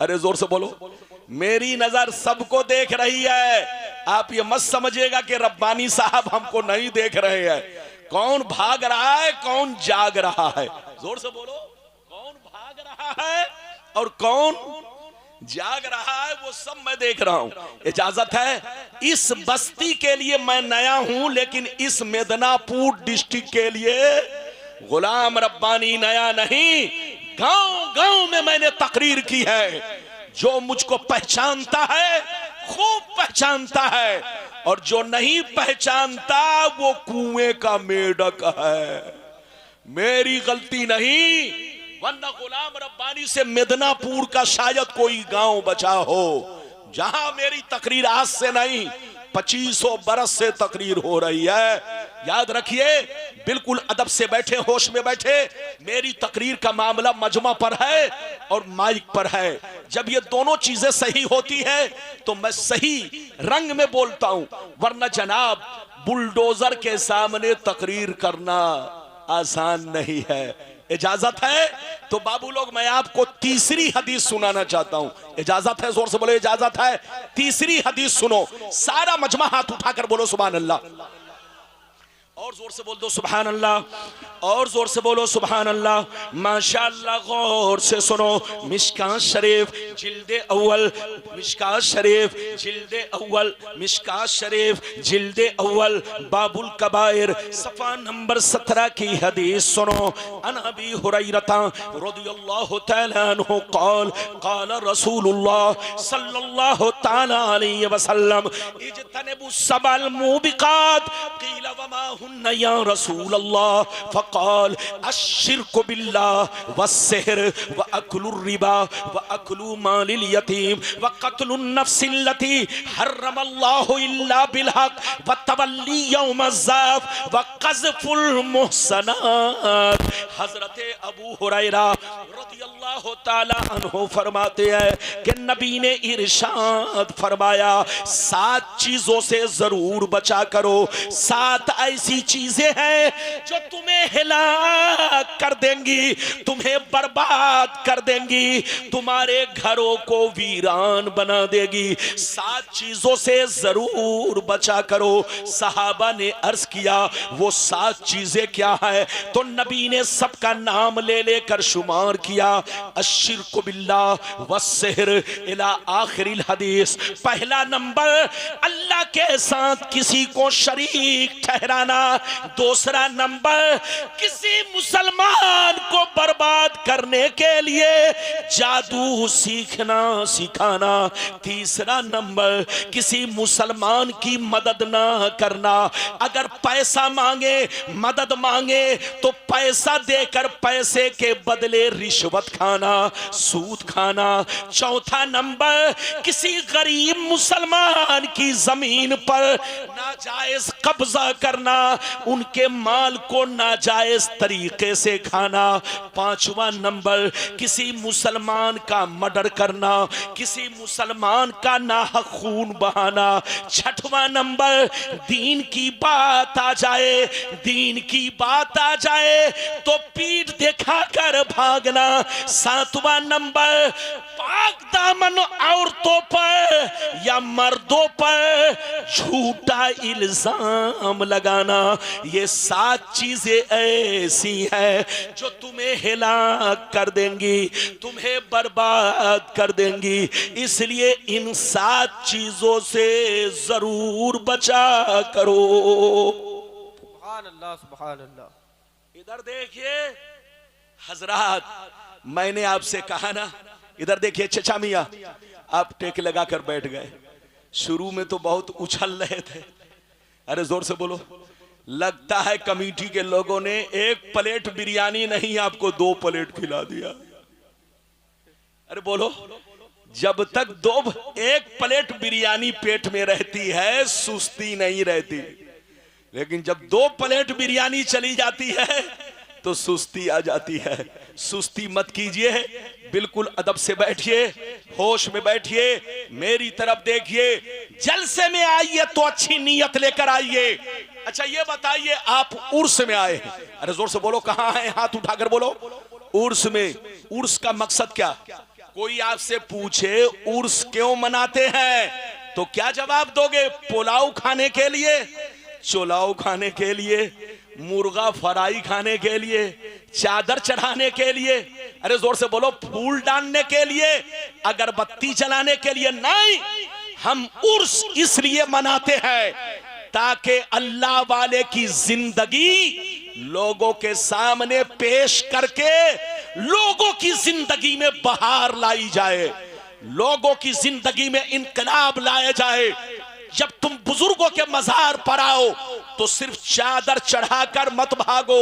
अरे जोर से बोलो, मेरी नजर सबको देख रही है। आप ये मत समझिएगा कि रब्बानी साहब हमको नहीं देख रहे हैं। कौन भाग रहा है, कौन जाग रहा है? जोर से बोलो, कौन भाग रहा है और कौन जाग रहा है, वो सब मैं देख रहा हूं। इजाजत है, इस बस्ती के लिए मैं नया हूं, लेकिन इस मिदनापुर डिस्ट्रिक्ट के लिए गुलाम रब्बानी नया नहीं। गांव गांव में मैंने तकरीर की है। जो मुझको पहचानता है खूब पहचानता है, और जो नहीं पहचानता वो कुएं का मेढक है। मेरी गलती नहीं, वरना गुलाम रब्बानी से मिदनापुर का शायद कोई गांव बचा हो जहां मेरी तकरीर आज से नहीं 2500 बरस से तकरीर हो रही है। याद रखिए, बिल्कुल अदब से बैठे, होश में बैठे। मेरी तकरीर का मामला मजमा पर है और माइक पर है। जब ये दोनों चीजें सही होती है तो मैं सही रंग में बोलता हूं, वरना जनाब बुलडोजर के सामने तकरीर करना आसान नहीं है। इजाजत है तो बाबू लोग, मैं आपको तीसरी हदीस सुनाना चाहता हूं। इजाजत है? जोर से बोलो इजाजत है। तीसरी हदीस सुनो। सारा मजमा हाथ उठाकर बोलो सुभान अल्लाह। और जोर से बोल दो सुभान अल्लाह। और जोर से बोलो सुभान अल्लाह। माशाअल्लाह। गौर से सुनो। मिशकात शरीफ जिल्दे अव्वल, मिशकात शरीफ जिल्दे अव्वल, मिशकात शरीफ जिल्दे अव्वल, बाबुल कबायर सफा नंबर 17 की हदीस सुनो। अन अबी हुरैरा रदियल्लाहु तआला अन्हु क़ाल क़ाल रसूलुल्लाह सल्लल्लाहु तआला अलैहि वसल्लम इज्तनिबु सबल मुबिकात क़ील वमा हुन्ना या रसूल अल्लाह फ़क़ाल अश्शिर्कु बिल्लाह वस्सिहर व अक्लुर रिबा व अक्लु मालिल यतीम व क़त्लुन नफ्सिल्लती हर्रमल्लाहु इल्ला बिलहक़ व तवल्ली यौमज़्ज़ाफ़ व क़ज़्फ़ुल मुहसनात। हज़रत अबू हुरैरा रज़ियल्लाहु ताला अन्हु फरमाते हैं कि नबी ने इरशाद फरमाया, 7 चीजों से जरूर बचा करो। 7 ऐसी चीजें हैं जो तुम्हें हिलाक कर देंगी, तुम्हें बर्बाद कर देंगी, तुम्हारे घरों को वीरान बना देगी। 7 चीजों से जरूर बचा करो। सहाबा ने अर्ज किया, वो 7 चीजें क्या है? तो नबी ने सबका नाम ले लेकर शुमार किया। अश्शिर्कु बिल्लाह वस्सिहर इला आखिरिल हदीस। पहला नंबर, अल्लाह के साथ किसी को शरीक ठहराना। दूसरा नंबर, किसी मुसलमान को बर्बाद करने के लिए जादू सीखना सिखाना। तीसरा नंबर, किसी मुसलमान की मदद ना करना। अगर पैसा मांगे, मदद मांगे तो पैसा देकर पैसे के बदले रिश्वत खाना, सूद खाना। चौथा नंबर, किसी गरीब मुसलमान की जमीन पर नाजायज कब्जा करना, उनके माल को नाजायज तरीके से खाना। 5वां नंबर, किसी मुसलमान का मर्डर करना, किसी मुसलमान का नाहक खून बहाना। 6वां नंबर, दीन की बात आ जाए, दीन की बात आ जाए तो पीठ दिखाकर भागना। 7वां नंबर, पाक दामन औरतों पर या मर्दों पर झूठा इल्जाम लगाना। ये 7 चीजें ऐसी हैं जो तुम्हें हिलाक कर देंगी, तुम्हें बर्बाद कर देंगी। इसलिए इन 7 चीजों से जरूर बचा करो। सुभान अल्लाह, सुभान अल्लाह। इधर देखिए हजरात, मैंने आपसे कहा ना, इधर देखिए चचा मियां, आप टेक लगाकर बैठ गए। शुरू में तो बहुत उछल रहे थे। अरे जोर से बोलो। लगता है कमेटी के लोगों ने 1 प्लेट बिरयानी नहीं, आपको 2 प्लेट खिला दिया। अरे बोलो, जब तक 1 प्लेट बिरयानी पेट में रहती है सुस्ती नहीं रहती, लेकिन जब 2 प्लेट बिरयानी चली जाती है तो सुस्ती आ जाती है। सुस्ती मत कीजिए, बिल्कुल अदब से बैठिए, होश में बैठिए, मेरी तरफ देखिए। जलसे में आइए तो अच्छी नीयत लेकर आइए। अच्छा ये बताइए, आप उर्स में आए हैं? अरे जोर से बोलो, कहां है? हाथ उठाकर बोलो। उर्स में। उर्स का मकसद क्या? कोई आपसे पूछे उर्स क्यों मनाते हैं तो क्या जवाब दोगे? पुलाव खाने के लिए, चुलाव खाने के लिए, मुर्गा फ्राई खाने के लिए, चादर चढ़ाने के लिए, अरे जोर से बोलो, फूल डालने के लिए, अगरबत्ती जलाने के लिए नहीं। हम उर्स इसलिए मनाते हैं ताकि अल्लाह वाले की जिंदगी लोगों के सामने पेश करके लोगों की जिंदगी में बहार लाई जाए, लोगों की जिंदगी में इनकलाब लाया जाए। जब तुम बुजुर्गों के मजार पर आओ तो सिर्फ चादर चढ़ाकर मत भागो,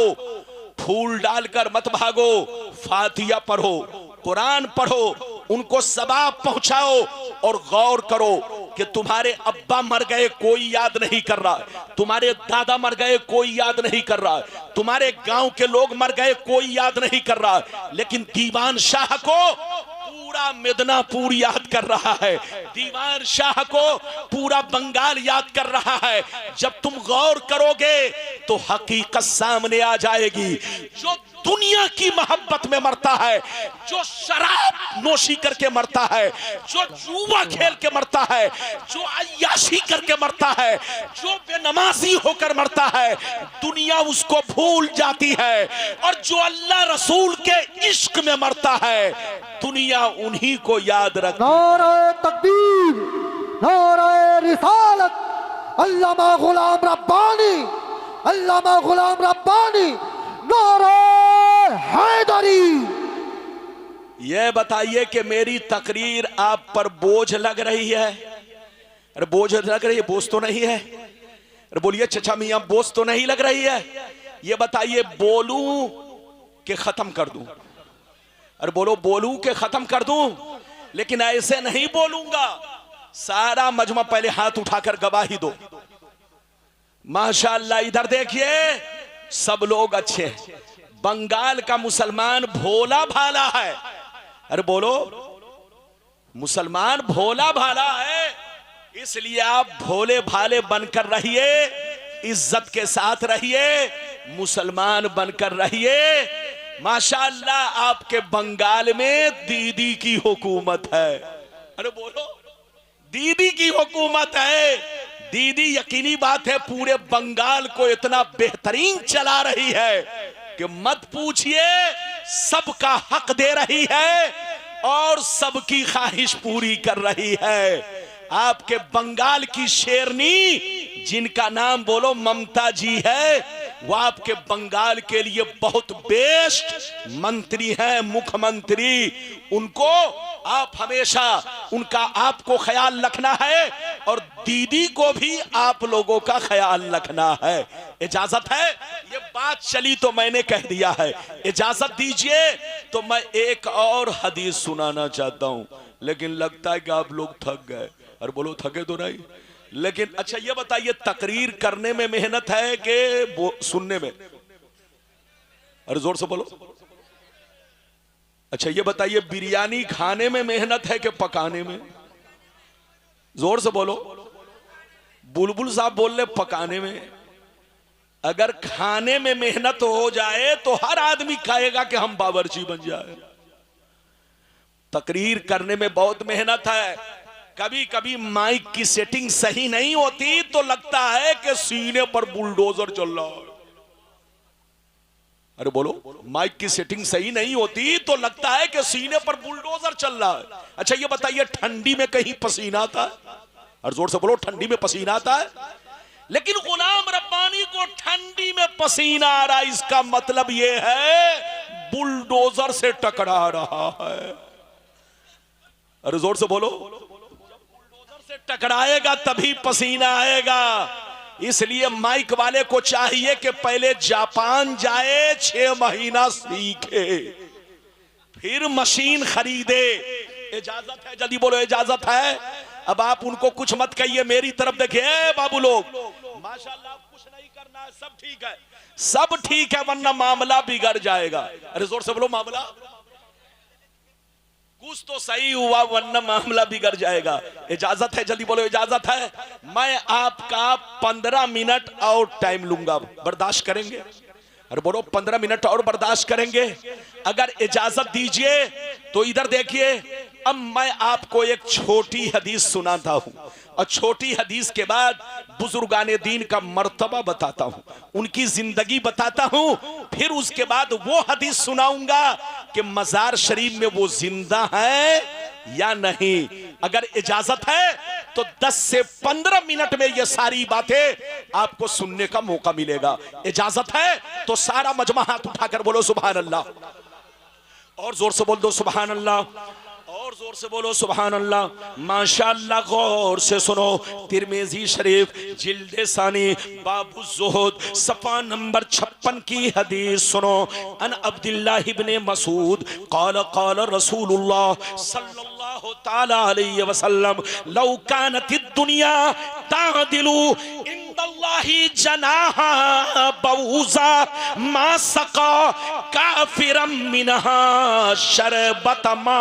फूल डालकर मत भागो, फातिहा पढ़ो, कुरान पढ़ो, उनको सवाब पहुंचाओ और गौर करो कि तुम्हारे अब्बा मर गए कोई याद नहीं कर रहा, तुम्हारे दादा मर गए कोई याद नहीं कर रहा, तुम्हारे गांव के लोग मर गए कोई याद नहीं कर रहा, लेकिन दीवान शाह को पूरा मिदनापुर याद कर रहा है, दीवान शाह को पूरा बंगाल याद कर रहा है। जब तुम गौर करोगे तो हकीकत सामने आ जाएगी। जो दुनिया की मोहब्बत में मरता है, जो शराब नोशी करके मरता है, जो जुआ खेल के मरता है, जो अय्याशी करके मरता है, जो बेनमाजी होकर मरता है, दुनिया उसको भूल जाती है। और जो अल्लाह रसूल के इश्क में मरता है, दुनिया उन्हीं को याद रखती है। नारे तकबीर, नारे रिसालत, अल्लामा गुलाम रब्बानी, अल्लामा गुलाम रब्बानी, नारे हैदरी। यह बताइए कि मेरी तकरीर आप पर बोझ लग रही है? अरे बोझ लग रही है? बोझ तो नहीं है। अरे बोलिए चचा मियां, बोझ तो नहीं लग रही है? ये बताइए, बोलूं कि खत्म कर दूं? अरे बोलो, बोलूं कि खत्म कर दूं? लेकिन ऐसे नहीं बोलूंगा। सारा मजमा पहले हाथ उठाकर गवाही दो। माशाअल्लाह, इधर देखिए, सब लोग अच्छे हैं। बंगाल का मुसलमान भोला भाला है। अरे बोलो, मुसलमान भोला भाला है, इसलिए आप भोले भाले बनकर रहिए, इज्जत के साथ रहिए, मुसलमान बनकर रहिए। माशाअल्लाह, आपके बंगाल में दीदी की हुकूमत है। अरे बोलो, दीदी की हुकूमत है। दीदी, यकीनी बात है, पूरे बंगाल को इतना बेहतरीन चला रही है कि मत पूछिए, सबका हक दे रही है और सबकी ख्वाहिश पूरी कर रही है। आपके बंगाल की शेरनी, जिनका नाम बोलो ममता जी है, वो आपके बंगाल के लिए बहुत बेस्ट मंत्री हैं, मुख्यमंत्री। उनको आप हमेशा, उनका आपको ख्याल रखना है और दीदी को भी आप लोगों का ख्याल रखना है। इजाजत है? ये बात चली तो मैंने कह दिया है। इजाजत दीजिए तो मैं एक और हदीस सुनाना चाहता हूं, लेकिन लगता है कि आप लोग थक गए। और बोलो, थके तो नहीं? लेकिन अच्छा ये बताइए, तकरीर करने में मेहनत है कि सुनने में? अरे जोर से बोलो। अच्छा ये बताइए, बिरयानी खाने में मेहनत है कि पकाने में? जोर से बोलो। बुलबुल साहब बोल रहे पकाने में। अगर खाने में मेहनत हो जाए तो हर आदमी कहेगा कि हम बावर्ची बन जाए। तकरीर करने में बहुत मेहनत है। कभी कभी माइक की सेटिंग सही नहीं होती तो लगता है कि सीने पर बुलडोजर चल रहा है। अरे बोलो, माइक की सेटिंग सही नहीं होती तो लगता है कि सीने पर बुलडोजर चल रहा है। अच्छा ये बताइए, ठंडी में कहीं पसीना आता है? और जोर से बोलो, ठंडी में पसीना आता है? लेकिन गुलाम रब्बानी को ठंडी में पसीना आ रहा है, इसका मतलब यह है बुलडोजर से टकरा रहा है। अरे जोर से बोलो, बुलडोजर से टकराएगा तभी पसीना आएगा। इसलिए माइक वाले को चाहिए कि पहले जापान जाए, 6 महीना सीखे, फिर मशीन खरीदे। इजाजत है? जल्दी बोलो, इजाजत है? अब आप उनको कुछ मत कहिए, मेरी तरफ देखिए बाबू लोग। माशाल्लाह, कुछ नहीं करना है, सब ठीक है, सब ठीक है, वरना मामला बिगड़ जाएगा। अरे जोर से बोलो, मामला कुछ तो सही हुआ वरना मामला बिगड़ जाएगा। इजाजत है? जल्दी बोलो, इजाजत है? मैं आपका 15 मिनट और टाइम लूंगा, बर्दाश्त करेंगे? अरे बोलो 15 मिनट और बर्दाश्त करेंगे? अगर इजाजत दीजिए तो इधर देखिए, अब मैं आपको एक छोटी हदीस सुनाता हूं और छोटी हदीस के बाद बुजुर्गाने दीन का मर्तबा बताता हूं, उनकी जिंदगी बताता हूं, फिर उसके बाद वो हदीस सुनाऊंगा कि मजार शरीफ में वो जिंदा है या नहीं। अगर इजाजत है तो 10 से 15 मिनट में ये सारी बातें आपको सुनने का मौका मिलेगा। इजाजत है तो सारा मजमा हाथ उठाकर बोलो सुभान अल्लाह, और जोर से बोल दो सुभान अल्लाह, और जोर से बोलो सुभान अल्लाह। माशाअल्लाह, गौर से सुनो, तिरमिजी शरीफ जिल्दे सानी बाबु ज़ुहद सफ़ा नंबर 56 की हदीस सुनो। अन अब्दुल्लाह इब्ने मसूद क़ाल क़ाल रसूलुल्लाह सल्लल्लाहु तआला अलैहि वसल्लम लौ कानतिद दुनिया तादिलु इंदल्लाहि जनाहा बऊज़ा मा सक़ा काफिरम मिनहा शरबत मा।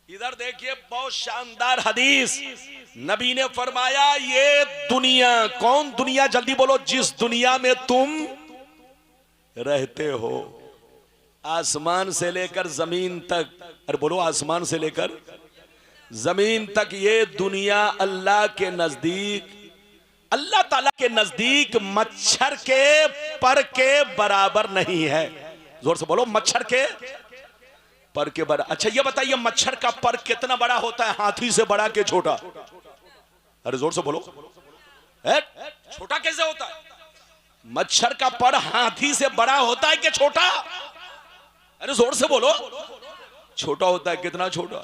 इधर देखिए, बहुत शानदार हदीस। नबी ने फरमाया ये दुनिया, कौन दुनिया? जल्दी बोलो, जिस दुनिया में तुम रहते हो, आसमान से लेकर जमीन तक, अरे बोलो आसमान से लेकर जमीन तक, ये दुनिया अल्लाह के नजदीक, अल्लाह ताला के नजदीक मच्छर के पर के बराबर नहीं है। जोर से बोलो, मच्छर के पर के बराबर। अच्छा ये बताइए, मच्छर का पर कितना बड़ा होता है? हाथी से बड़ा के छोटा? अरे जोर से बोलो, छोटा कैसे होता है? मच्छर का पर हाथी से बड़ा होता है कि छोटा? अरे जोर से बोलो, छोटा होता है। कितना छोटा?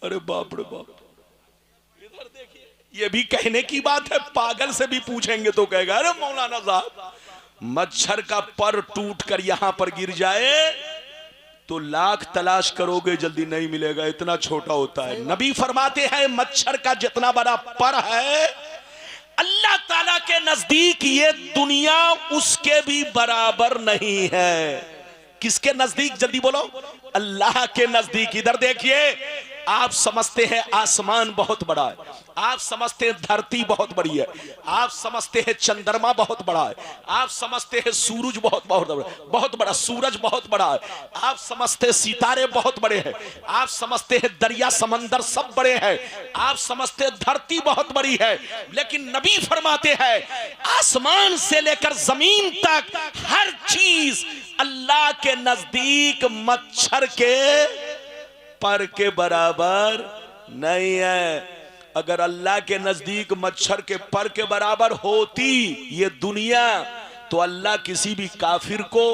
अरे बाप रे बाप। इधर देखिए, ये भी कहने की बात है, पागल से भी पूछेंगे तो कहेगा अरे मौलाना साहब, मच्छर का पर टूट कर यहां पर गिर जाए तो लाख तलाश करोगे जल्दी नहीं मिलेगा, इतना छोटा होता है। नबी फरमाते हैं मच्छर का जितना बड़ा पर है, अल्लाह ताला के नजदीक ये दुनिया उसके भी बराबर नहीं है। किसके नजदीक? जल्दी बोलो, अल्लाह के नजदीक। इधर देखिए, आप समझते हैं आसमान बहुत बड़ा है, आप समझते हैं धरती बहुत बड़ी है, आप समझते हैं चंद्रमा बहुत बड़ा है, आप समझते हैं सूरज बहुत बड़ा सूरज बहुत बड़ा है, आप समझते हैं सितारे बहुत बड़े हैं, आप समझते हैं दरिया समंदर सब बड़े हैं, आप समझते हैं धरती बहुत बड़ी है। लेकिन नबी फरमाते हैं आसमान से लेकर जमीन तक हर चीज अल्लाह के नजदीक मच्छर के पर के बराबर नहीं है। अगर अल्लाह के नजदीक मच्छर के पर के बराबर होती ये दुनिया, तो अल्लाह किसी भी काफिर को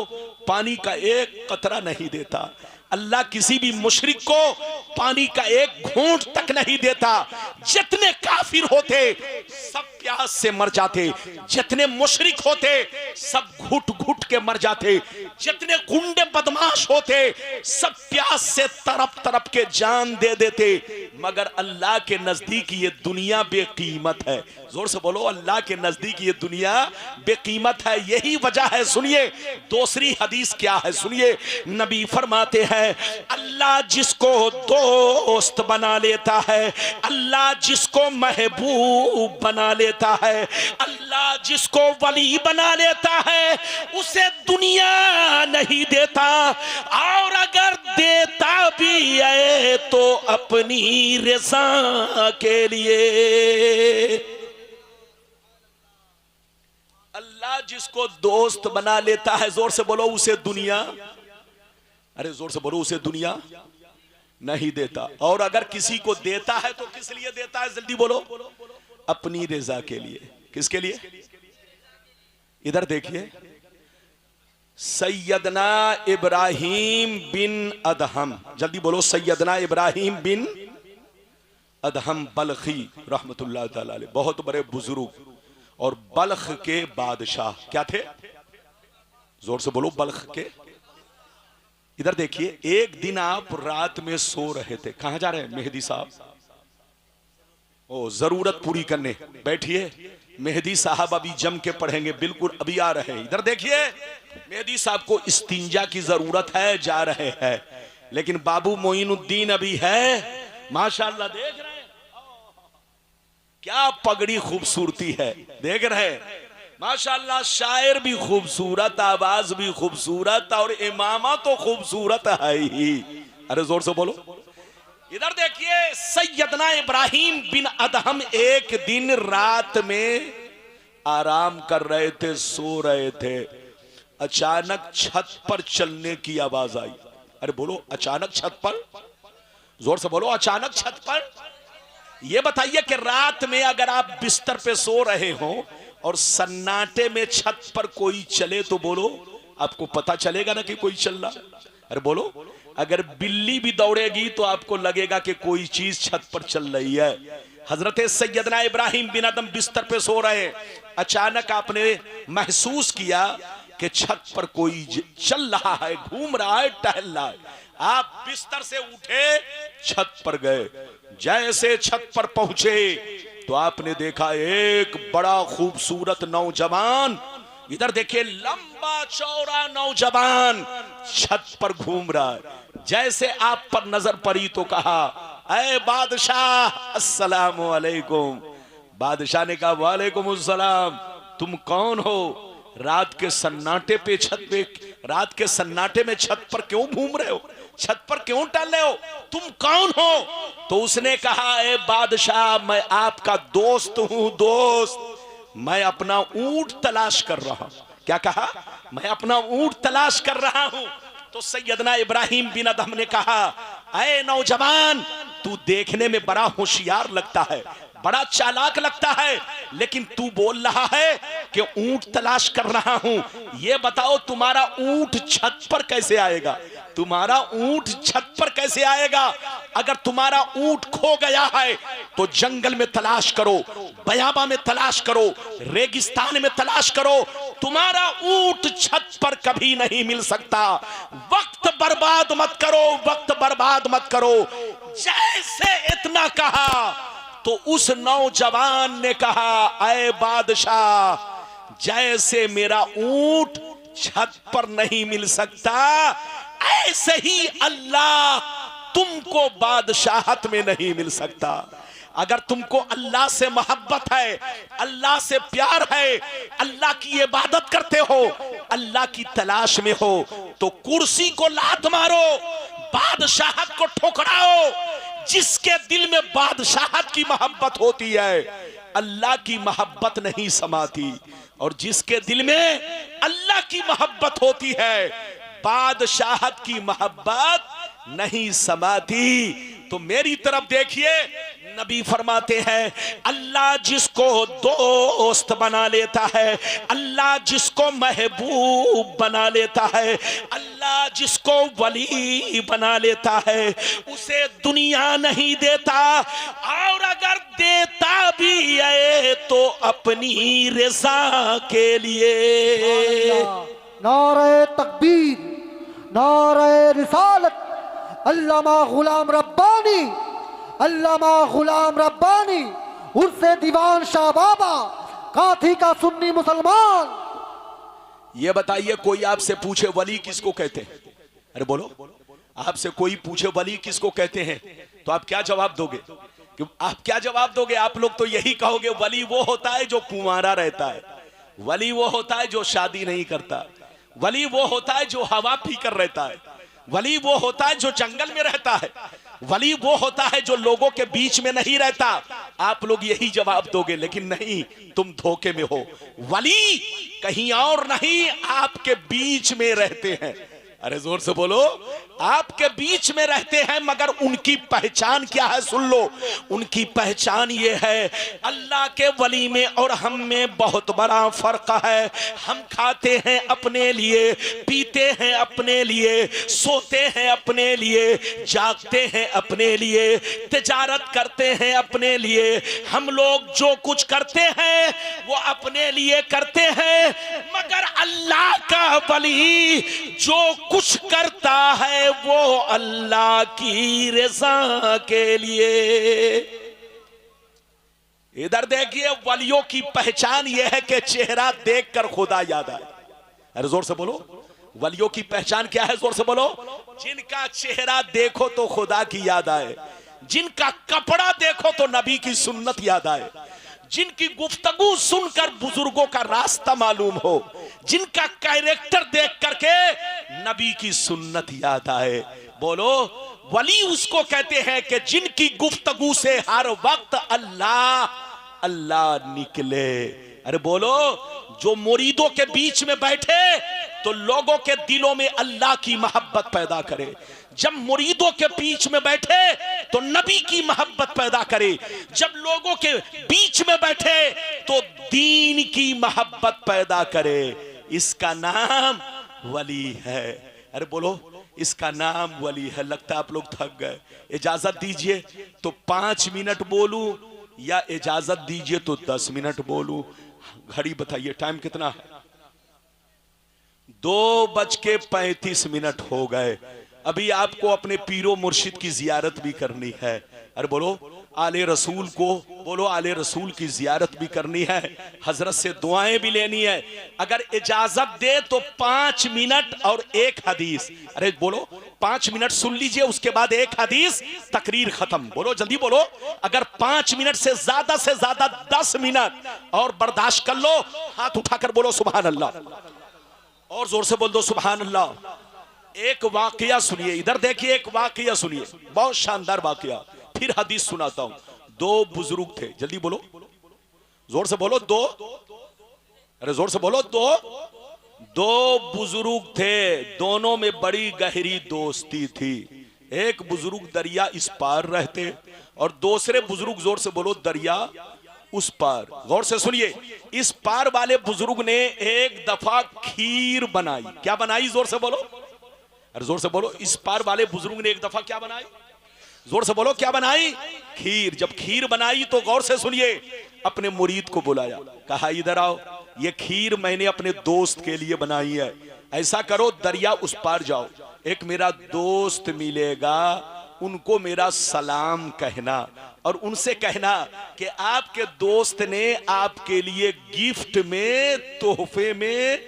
पानी का एक कतरा नहीं देता, अल्लाह किसी भी मुशरिक को पानी का एक घूंट तक नहीं देता। जितने काफिर होते सब प्यास से मर जाते, जितने मुशरिक होते सब घुट घुट के मर जाते, जितने गुंडे बदमाश होते सब प्यास से तरप तरप के जान दे देते। मगर अल्लाह के नजदीक ये दुनिया बेकीमत है। जोर से बोलो, अल्लाह के नजदीक ये दुनिया बेकीमत है। यही वजह है, सुनिए दूसरी हदीस क्या है, सुनिए। नबी फरमाते हैं अल्लाह जिसको दोस्त बना लेता है, अल्लाह जिसको महबूब बना लेता है, अल्लाह जिसको वली बना लेता है, उसे दुनिया नहीं देता, और अगर देता भी है तो अपनी रज़ा के लिए। अल्लाह जिसको दोस्त बना लेता है, जोर से बोलो, उसे दुनिया, अरे जोर से बोलो, उसे दुनिया नहीं देता। और अगर किसी को देता है तो किस लिए देता है? जल्दी बोलो, अपनी रज़ा के लिए। किसके लिए? इधर देखिए, सैयदना इब्राहिम बिन अदहम, जल्दी बोलो, सैयदना इब्राहिम बिन अदहम बल्खी रहमतुल्लाह ताला अलैह, बहुत बड़े बुजुर्ग और बल्ख के बादशाह क्या थे? जोर से बोलो, बल्ख के। इधर देखिए, एक दिन आप रात में सो रहे थे, कहां जा रहे हैं मेहदी साहब? ओ, जरूरत पूरी करने बैठिए। मेहदी साहब अभी जम के पढ़ेंगे, बिल्कुल अभी आ रहे हैं। इधर देखिए, मेहदी साहब को इस्तिंजा की जरूरत है, जा रहे हैं, लेकिन बाबू मोइनुद्दीन अभी है, माशाल्लाह देख रहे हैं। क्या पगड़ी खूबसूरती है, देख रहे हैं माशाल्लाह। शायर भी खूबसूरत, आवाज भी खूबसूरत और इमामा तो खूबसूरत है ही। अरे जोर से बोलो। इधर देखिए, सैयदना इब्राहिम बिन अदहम एक दिन रात में आराम कर रहे थे, सो रहे थे। अचानक छत पर चलने की आवाज आई। अरे बोलो, अचानक छत पर, जोर से बोलो, अचानक छत पर। यह बताइए कि रात में अगर आप बिस्तर पे सो रहे हो और सन्नाटे में छत पर कोई चले तो बोलो, आपको पता चलेगा ना कि कोई चल रहा। अरे बोलो, अगर बिल्ली भी दौड़ेगी तो आपको लगेगा कि कोई चीज छत पर चल रही है। हजरत सैयदना इब्राहिम बिन अदम बिस्तर पे सो रहे, अचानक आपने महसूस किया कि छत पर कोई चल रहा है, घूम रहा है, टहल रहा है। आप बिस्तर से उठे, छत पर गए। जैसे छत पर पहुंचे तो आपने देखा एक बड़ा खूबसूरत नौजवान, इधर देखिए लंबा चौड़ा नौजवान छत पर घूम रहा है। जैसे आप पर नजर पड़ी तो कहा, ऐ बादशाह, अस्सलामु अलैकुम। बादशाह ने कहा, वालेकुम अस्सलाम। तुम कौन हो? रात के सन्नाटे पे छत पे, रात के सन्नाटे में छत पर क्यों घूम रहे हो? छत पर क्यों टहल रहे हो? तुम कौन हो? तो उसने कहा, ए बादशाह, मैं आपका दोस्त हूं, दोस्त। मैं अपना ऊंट तलाश कर रहा हूं। क्या कहा? मैं अपना ऊंट तलाश कर रहा हूं। तो सैयदना इब्राहिम बिन अदहम ने कहा, ऐ नौजवान, तू देखने में बड़ा होशियार लगता है, बड़ा चालाक लगता है, लेकिन तू बोल रहा है कि ऊंट तलाश कर रहा हूं। यह बताओ, तुम्हारा ऊंट छत पर कैसे आएगा? तुम्हारा ऊंट छत पर कैसे आएगा? अगर तुम्हारा ऊंट खो गया है तो जंगल में तलाश करो, बयाबा में तलाश करो, रेगिस्तान में तलाश करो। तुम्हारा ऊंट छत पर कभी नहीं मिल सकता। वक्त बर्बाद मत करो, वक्त बर्बाद मत करो। जैसे इतना कहा तो उस नौजवान ने कहा, ऐ बादशाह, जैसे मेरा ऊंट छत पर नहीं मिल सकता, ऐसे ही अल्लाह तुमको बादशाहत में नहीं मिल सकता। अगर तुमको अल्लाह से मोहब्बत है, अल्लाह से प्यार है, अल्लाह की इबादत करते हो, अल्लाह की तलाश में हो, तो कुर्सी को लात मारो, बादशाहत को ठुकराओ। जिसके दिल में बादशाहत की मोहब्बत होती है, अल्लाह की मोहब्बत नहीं समाती, और जिसके दिल में अल्लाह की मोहब्बत होती है, बादशाहत की मोहब्बत नहीं समाती। तो मेरी तरफ देखिए, नबी फरमाते हैं, अल्लाह जिसको दोस्त बना लेता है, अल्लाह जिसको महबूब बना लेता है, अल्लाह जिसको वली बना लेता है, उसे दुनिया नहीं देता, और अगर देता भी है तो अपनी रज़ा के लिए। नारे तकबीर, नारे रिसालत, अल्लामा गुलाम रब्बानी, अल्लामा गुलाम रब्बानी उर्से दीवान शाह बाबा, काथी का सुन्नी मुसलमान। ये बताइए, कोई आपसे पूछे वली किसको कहते हैं? अरे बोलो, आपसे कोई पूछे वली किसको कहते हैं तो आप क्या जवाब दोगे? कि आप क्या जवाब दोगे? आप लोग तो यही कहोगे, वली वो होता है जो कुंवारा रहता है, वली वो होता है जो शादी नहीं करता, वली वो होता है जो हवा पीकर रहता है, वली वो होता है जो जंगल में रहता है, वली वो होता है जो लोगों के बीच में नहीं रहता। आप लोग यही जवाब दोगे, लेकिन नहीं, तुम धोखे में हो। वली कहीं और नहीं, आपके बीच में रहते हैं। अरे जोर से बोलो, आपके बीच में रहते हैं, मगर उनकी पहचान क्या है? सुन लो, उनकी पहचान ये है, अल्लाह के वली में और हम में बहुत बड़ा फर्क है। हम खाते हैं अपने लिए, पीते हैं अपने लिए, सोते हैं अपने लिए, जागते हैं अपने लिए, तिजारत करते हैं अपने लिए। हम लोग जो कुछ करते हैं वो अपने लिए करते हैं, मगर अल्लाह का वली जो कुछ करता है वो अल्लाह की रज़ा के लिए। इधर देखिए, वलियों की पहचान यह है कि चेहरा देखकर खुदा याद आए। अरे जोर से बोलो, वलियों की पहचान क्या है? जोर से बोलो। जिनका चेहरा देखो तो खुदा की याद आए, जिनका कपड़ा देखो तो नबी की सुन्नत याद आए, जिनकी गुफ्तगू सुनकर बुजुर्गों का रास्ता मालूम हो, जिनका कैरेक्टर देख करके नबी की सुन्नत याद आए। बोलो, वली उसको कहते हैं कि जिनकी गुफ्तगू से हर वक्त अल्लाह अल्लाह निकले। अरे बोलो, जो मुरीदों के बीच में बैठे तो लोगों के दिलों में अल्लाह की मोहब्बत पैदा करे, जब मुरीदों के बीच में बैठे तो नबी की मोहब्बत पैदा करे, जब लोगों के बीच में बैठे तो दीन की मोहब्बत पैदा करे। इसका नाम वली है। अरे बोलो, इसका नाम वली है। लगता है आप लोग थक गए, इजाजत दीजिए तो 5 मिनट बोलूं या इजाजत दीजिए तो 10 मिनट बोलूं। घड़ी बताइए, टाइम कितना है? 2:35 हो गए। अभी आपको अपने पीरो मुर्शिद की जियारत भी करनी है। अरे बोलो, आले रसूल को बोलो, आले रसूल की जियारत भी करनी है, हजरत से दुआएं भी लेनी है। अगर इजाजत दे तो 5 मिनट और 1 हदीस। अरे बोलो, 5 मिनट सुन लीजिए, उसके बाद 1 हदीस, तकरीर खत्म। बोलो जल्दी बोलो। अगर 5 मिनट से ज्यादा 10 मिनट और बर्दाश्त कर लो, हाथ उठाकर बोलो सुभान अल्लाह, और जोर से बोल दो सुभान अल्लाह। एक वाकया सुनिए, इधर देखिए, एक वाकया सुनिए, बहुत शानदार वाकया। फिर हदीस सुनाता हूं। 2 बुजुर्ग थे, जल्दी बोलो, जोर से बोलो, 2, अरे जोर से बोलो, 2 बुजुर्ग थे, दोनों में बड़ी गहरी दोस्ती थी। एक बुजुर्ग दरिया इस पार रहते और दूसरे बुजुर्ग, जोर से बोलो, दरिया उस पार। गौर से सुनिए, इस पार वाले बुजुर्ग ने एक दफा खीर बनाई। क्या बनाई? जोर से बोलो, अरे जोर से बोलो। इस पार वाले बुजुर्ग ने एक दफा क्या बनाई? जोर से बोलो, क्या बनाई? खीर। जब खीर बनाई तो गौर से सुनिए, अपने मुरीद को बुलाया, कहा इधर आओ, ये खीर मैंने अपने दोस्त के लिए बनाई है। ऐसा करो, दरिया उस पार जाओ, एक मेरा दोस्त मिलेगा, उनको मेरा सलाम कहना और उनसे कहना कि आपके दोस्त ने आपके लिए गिफ्ट में, तोहफे में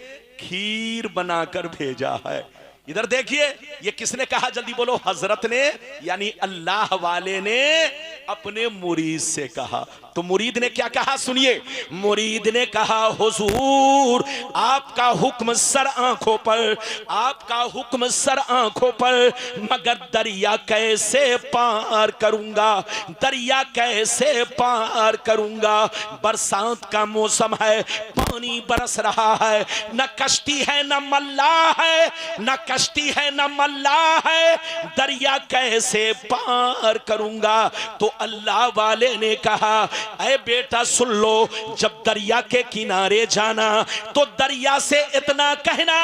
खीर बनाकर भेजा है। इधर देखिए, ये किसने कहा? जल्दी बोलो। हजरत ने, यानी अल्लाह वाले ने अपने मुरीद से कहा। तो मुरीद ने क्या कहा? सुनिए, मुरीद ने कहा, हुजूर आपका हुक्म सर आंखों पर, आपका हुक्म सर आंखों पर, मगर दरिया कैसे पार करूंगा, दरिया कैसे पार करूंगा? बरसात का मौसम है, पानी बरस रहा है, न कश्ती है न मल्लाह है, न कश्ती है न मल्लाह है, दरिया कैसे पार करूंगा? तो अल्लाह वाले ने कहा, ऐ बेटा सुन लो, जब दरिया के किनारे जाना तो दरिया से इतना कहना,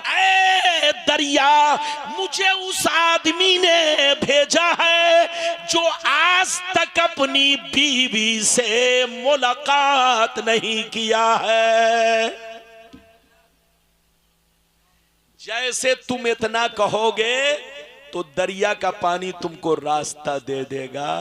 ऐ दरिया, मुझे उस आदमी ने भेजा है जो आज तक अपनी बीवी से मुलाकात नहीं किया है। जैसे तुम इतना कहोगे तो दरिया का पानी तुमको रास्ता दे देगा,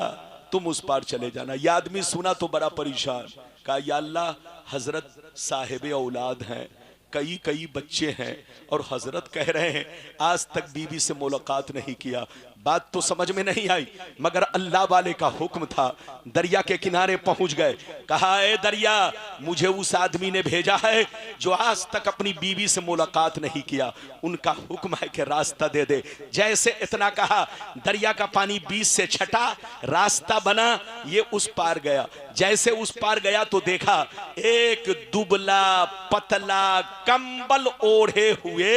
तुम उस पार चले जाना। यह आदमी सुना तो बड़ा परेशान, कहा या अल्लाह, हजरत साहिब औलाद हैं, कई बच्चे हैं और हजरत कह रहे हैं आज तक बीवी से मुलाकात नहीं किया। बात तो समझ में नहीं आई, मगर अल्लाह वाले का हुक्म था। दरिया के किनारे पहुंच गए, कहा ए दरिया, मुझे उस आदमी ने भेजा है जो आज तक अपनी बीवी से मुलाकात नहीं किया, उनका हुक्म है कि रास्ता दे दे। जैसे इतना कहा, दरिया का पानी बीच से छटा, रास्ता बना, ये उस पार गया। जैसे उस पार गया तो देखा एक दुबला पतला कंबल ओढ़े हुए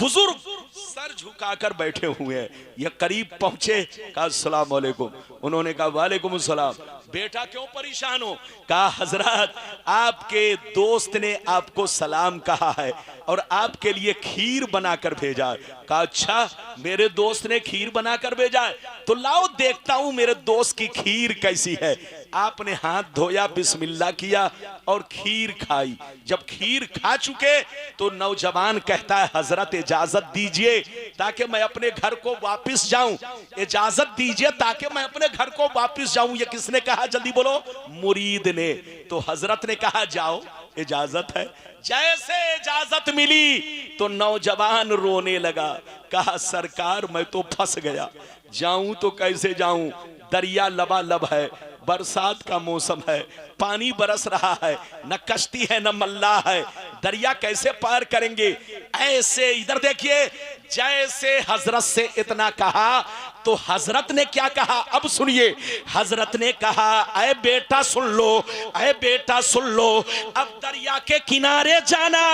बुजुर्ग सर झुकाकर बैठे हुए हैं। यह करीब पहुंचे, कहा अस्सलाम वालेकुम। उन्होंने कहा वालेकुम अस्सलाम। बेटा क्यों परेशान हो? कहा हजरत, आपके दोस्त ने आपको सलाम कहा है और आपके लिए खीर बनाकर भेजा है। कहा अच्छा, मेरे दोस्त ने खीर बनाकर भेजा है, तो लाओ देखता हूं मेरे दोस्त की खीर कैसी है। आपने हाथ धोया, बिस्मिल्लाह किया और खीर खाई। जब खीर खा चुके तो नौजवान कहता है हजरत इजाजत दीजिए ताकि मैं अपने घर को वापस जाऊं, इजाजत दीजिए ताकि मैं अपने घर को वापस जाऊं। ये किसने कहा? जल्दी बोलो। मुरीद ने। तो हजरत ने कहा जाओ, इजाजत है। जैसे इजाजत मिली तो नौजवान रोने लगा, कहा सरकार मैं तो फंस गया, जाऊं तो कैसे जाऊं, दरिया लबालब है, बरसात का मौसम है, पानी बरस रहा है, न कश्ती है न मल्लाह है, दरिया कैसे पार करेंगे? ऐसे इधर देखिए, जैसे हजरत से इतना कहा तो हजरत ने क्या कहा? अब सुनिए, हजरत ने कहा, ऐ बेटा सुन लो, ऐ बेटा सुन लो, अब दरिया के किनारे जाना,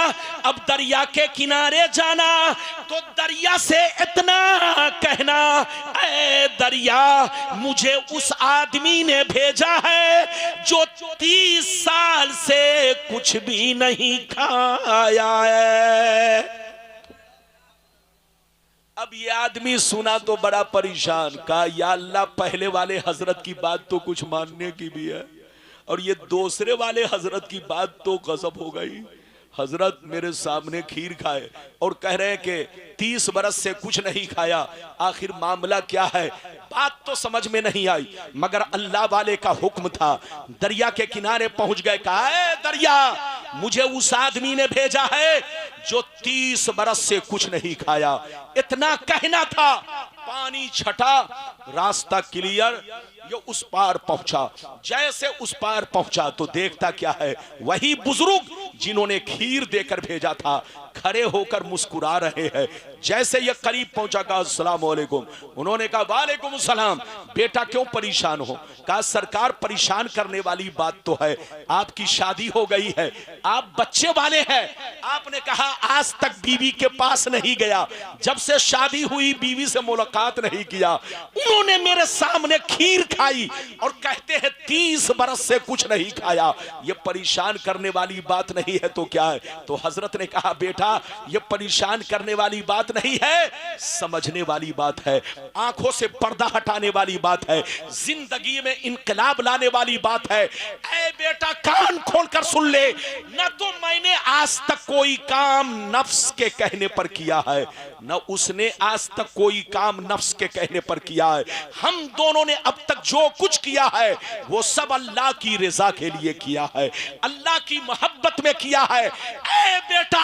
अब दरिया के किनारे जाना तो दरिया से इतना कहना, ऐ दरिया मुझे उस आदमी ने भेजा है जो 30 साल से कुछ भी नहीं खाया है। अब ये आदमी सुना तो बड़ा परेशान, कहा या अल्लाह पहले वाले हजरत की बात तो कुछ मानने की भी है और ये दूसरे वाले हजरत की बात तो गजब हो गई। हजरत मेरे सामने खीर खाए और कह रहे हैं कि 30 बरस से कुछ नहीं खाया, आखिर मामला क्या है? बात तो समझ में नहीं आई, मगर अल्लाह वाले का हुक्म था। दरिया के किनारे पहुंच गए, कहा है दरिया मुझे उस आदमी ने भेजा है जो 30 बरस से कुछ नहीं खाया। इतना कहना था, पानी छटा, रास्ता क्लियर, ये उस पार पहुंचा। जैसे उस पार पहुंचा तो देखता क्या है, वही बुजुर्ग जिन्होंने खीर देकर भेजा था खड़े होकर मुस्कुरा रहे हैं। जैसे ये करीब पहुंचा, कहा अस्सलाम वालेकुम। उन्होंने कहा वालेकुम सलाम। बेटा क्यों परेशान हो? कहा सरकार परेशान करने वाली बात तो है, आपकी शादी हो गई है, आप बच्चे वाले हैं। आपने कहा आज तक बीवी के पास नहीं गया, जब से शादी हुई बीवी से मुलाकात नहीं किया। उन्होंने मेरे सामने खीर खाई और कहते हैं 30 बरस से कुछ नहीं खाया। ये परेशान करने वाली बात नहीं है तो क्या है? तो हजरत ने कहा बेटा ये परेशान करने वाली बात नहीं है, समझने वाली बात है, आंखों से पर्दा हटाने वाली बात है, जिंदगी में इनकलाब लाने वाली बात है। ऐ बेटा कान खोलकर सुन ले, न तो मैंने आज तक कोई काम नफ्स के कहने पर किया है, न उसने आज तक कोई काम नफ्स के कहने पर किया है। हम दोनों ने अब तक जो कुछ किया है वो सब अल्लाह की रजा के लिए किया है, अल्लाह की मोहब्बत में किया है। ऐ बेटा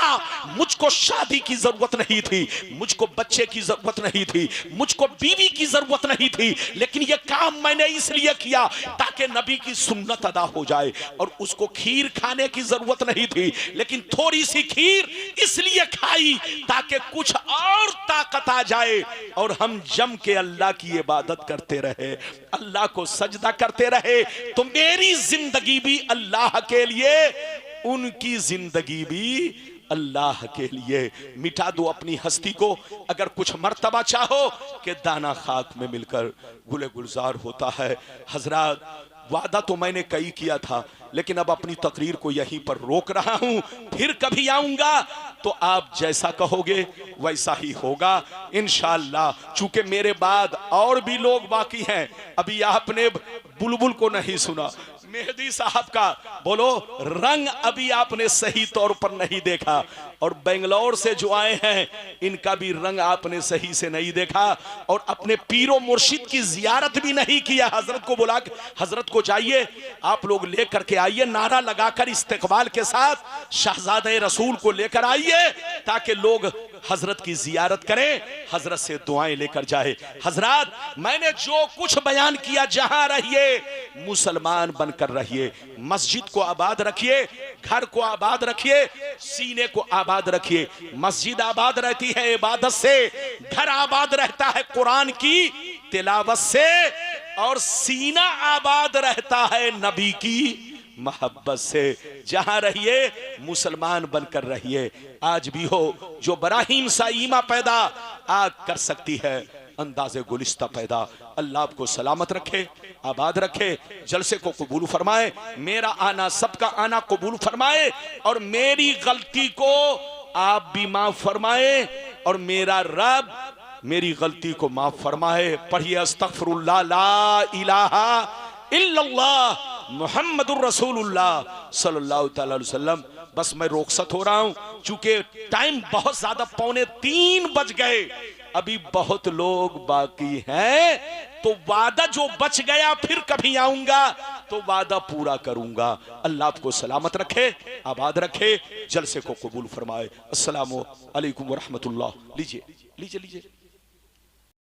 मुझको शादी की जरूरत नहीं थी, मुझको बच्चे की जरूरत नहीं थी, मुझको बीवी की जरूरत नहीं थी, लेकिन यह काम मैंने इसलिए किया ताकि नबी की सुन्नत अदा हो जाए। और उसको खीर खाने की जरूरत नहीं थी, लेकिन थोड़ी सी खीर इसलिए खाई ताकि कुछ और ताकत आ जाए और हम जम के अल्लाह की इबादत करते रहे, अल्लाह को सजदा करते रहे। तो मेरी जिंदगी भी अल्लाह के लिए, उनकी जिंदगी भी अल्लाह के लिए। मिटा दो अपनी हस्ती को, अगर कुछ मर्तबा चाहो कि दाना खाक में मिलकर गुले गुलजार होता है। हजरात वादा तो मैंने कई किया था, लेकिन अब अपनी तकरीर को यहीं पर रोक रहा हूं। फिर कभी आऊंगा तो आप जैसा कहोगे वैसा ही होगा इंशाअल्लाह। चूंकि मेरे बाद और भी लोग बाकी हैं, अभी आपने बुलबुल को नहीं सुना, मेहदी साहब का बोलो रंग अभी आपने सही तौर पर नहीं देखा, और बेंगलोर से जो आए हैं इनका भी रंग आपने सही से नहीं देखा, और अपने पीरो मुर्शिद की जियारत भी नहीं किया। हजरत को बुला, हजरत को चाहिए आप लोग लेकर के आइए, नारा लगाकर इस्तेकबाल के साथ शहजादे रसूल को लेकर आइए ताकि लोग हजरत की जियारत करें, हजरत से दुआएं लेकर जाए। हजरत मैंने जो कुछ बयान किया, जहां रहिए मुसलमान बनकर रहिए, मस्जिद को आबाद रखिए, घर को आबाद रखिए, सीने को आबाद रखिए। मस्जिद आबाद रहती है इबादत से, घर आबाद रहता है कुरान की तिलावत से, और सीना आबाद रहता है नबी की मोहब्बत से। जहां रहिए मुसलमान बनकर रहिए। आज भी हो जो बराहीम सा ईमा पैदा आग कर सकती है अंदाज़े गुलिस्ता पैदा। अल्लाह आपको सलामत रखे, आबाद रखे, जलसे को कबूल फरमाए, मेरा आना सबका आना कबूल फरमाए, और मेरी गलती को आप भी माफ फरमाए, और मेरा रब मेरी गलती को माफ फरमाए। पढ़िए अस्तगफिरुल्लाह ला इलाहा इल्लल्लाह मुहम्मदुर रसूलुल्लाह सल्लल्लाहु अलैहि वसल्लम। बस मैं रुखसत हो रहा हूं, चूंकि टाइम बहुत ज्यादा, 2:45 बज गए, अभी बहुत लोग बाकी हैं। तो वादा जो बच गया फिर कभी आऊंगा तो वादा पूरा करूंगा। अल्लाह आपको सलामत रखे, आबाद रखे, जलसे को कबूल फरमाए। अस्सलामु अलैकुम व रहमतुल्लाह। लीजिए लीजिए लीजिए।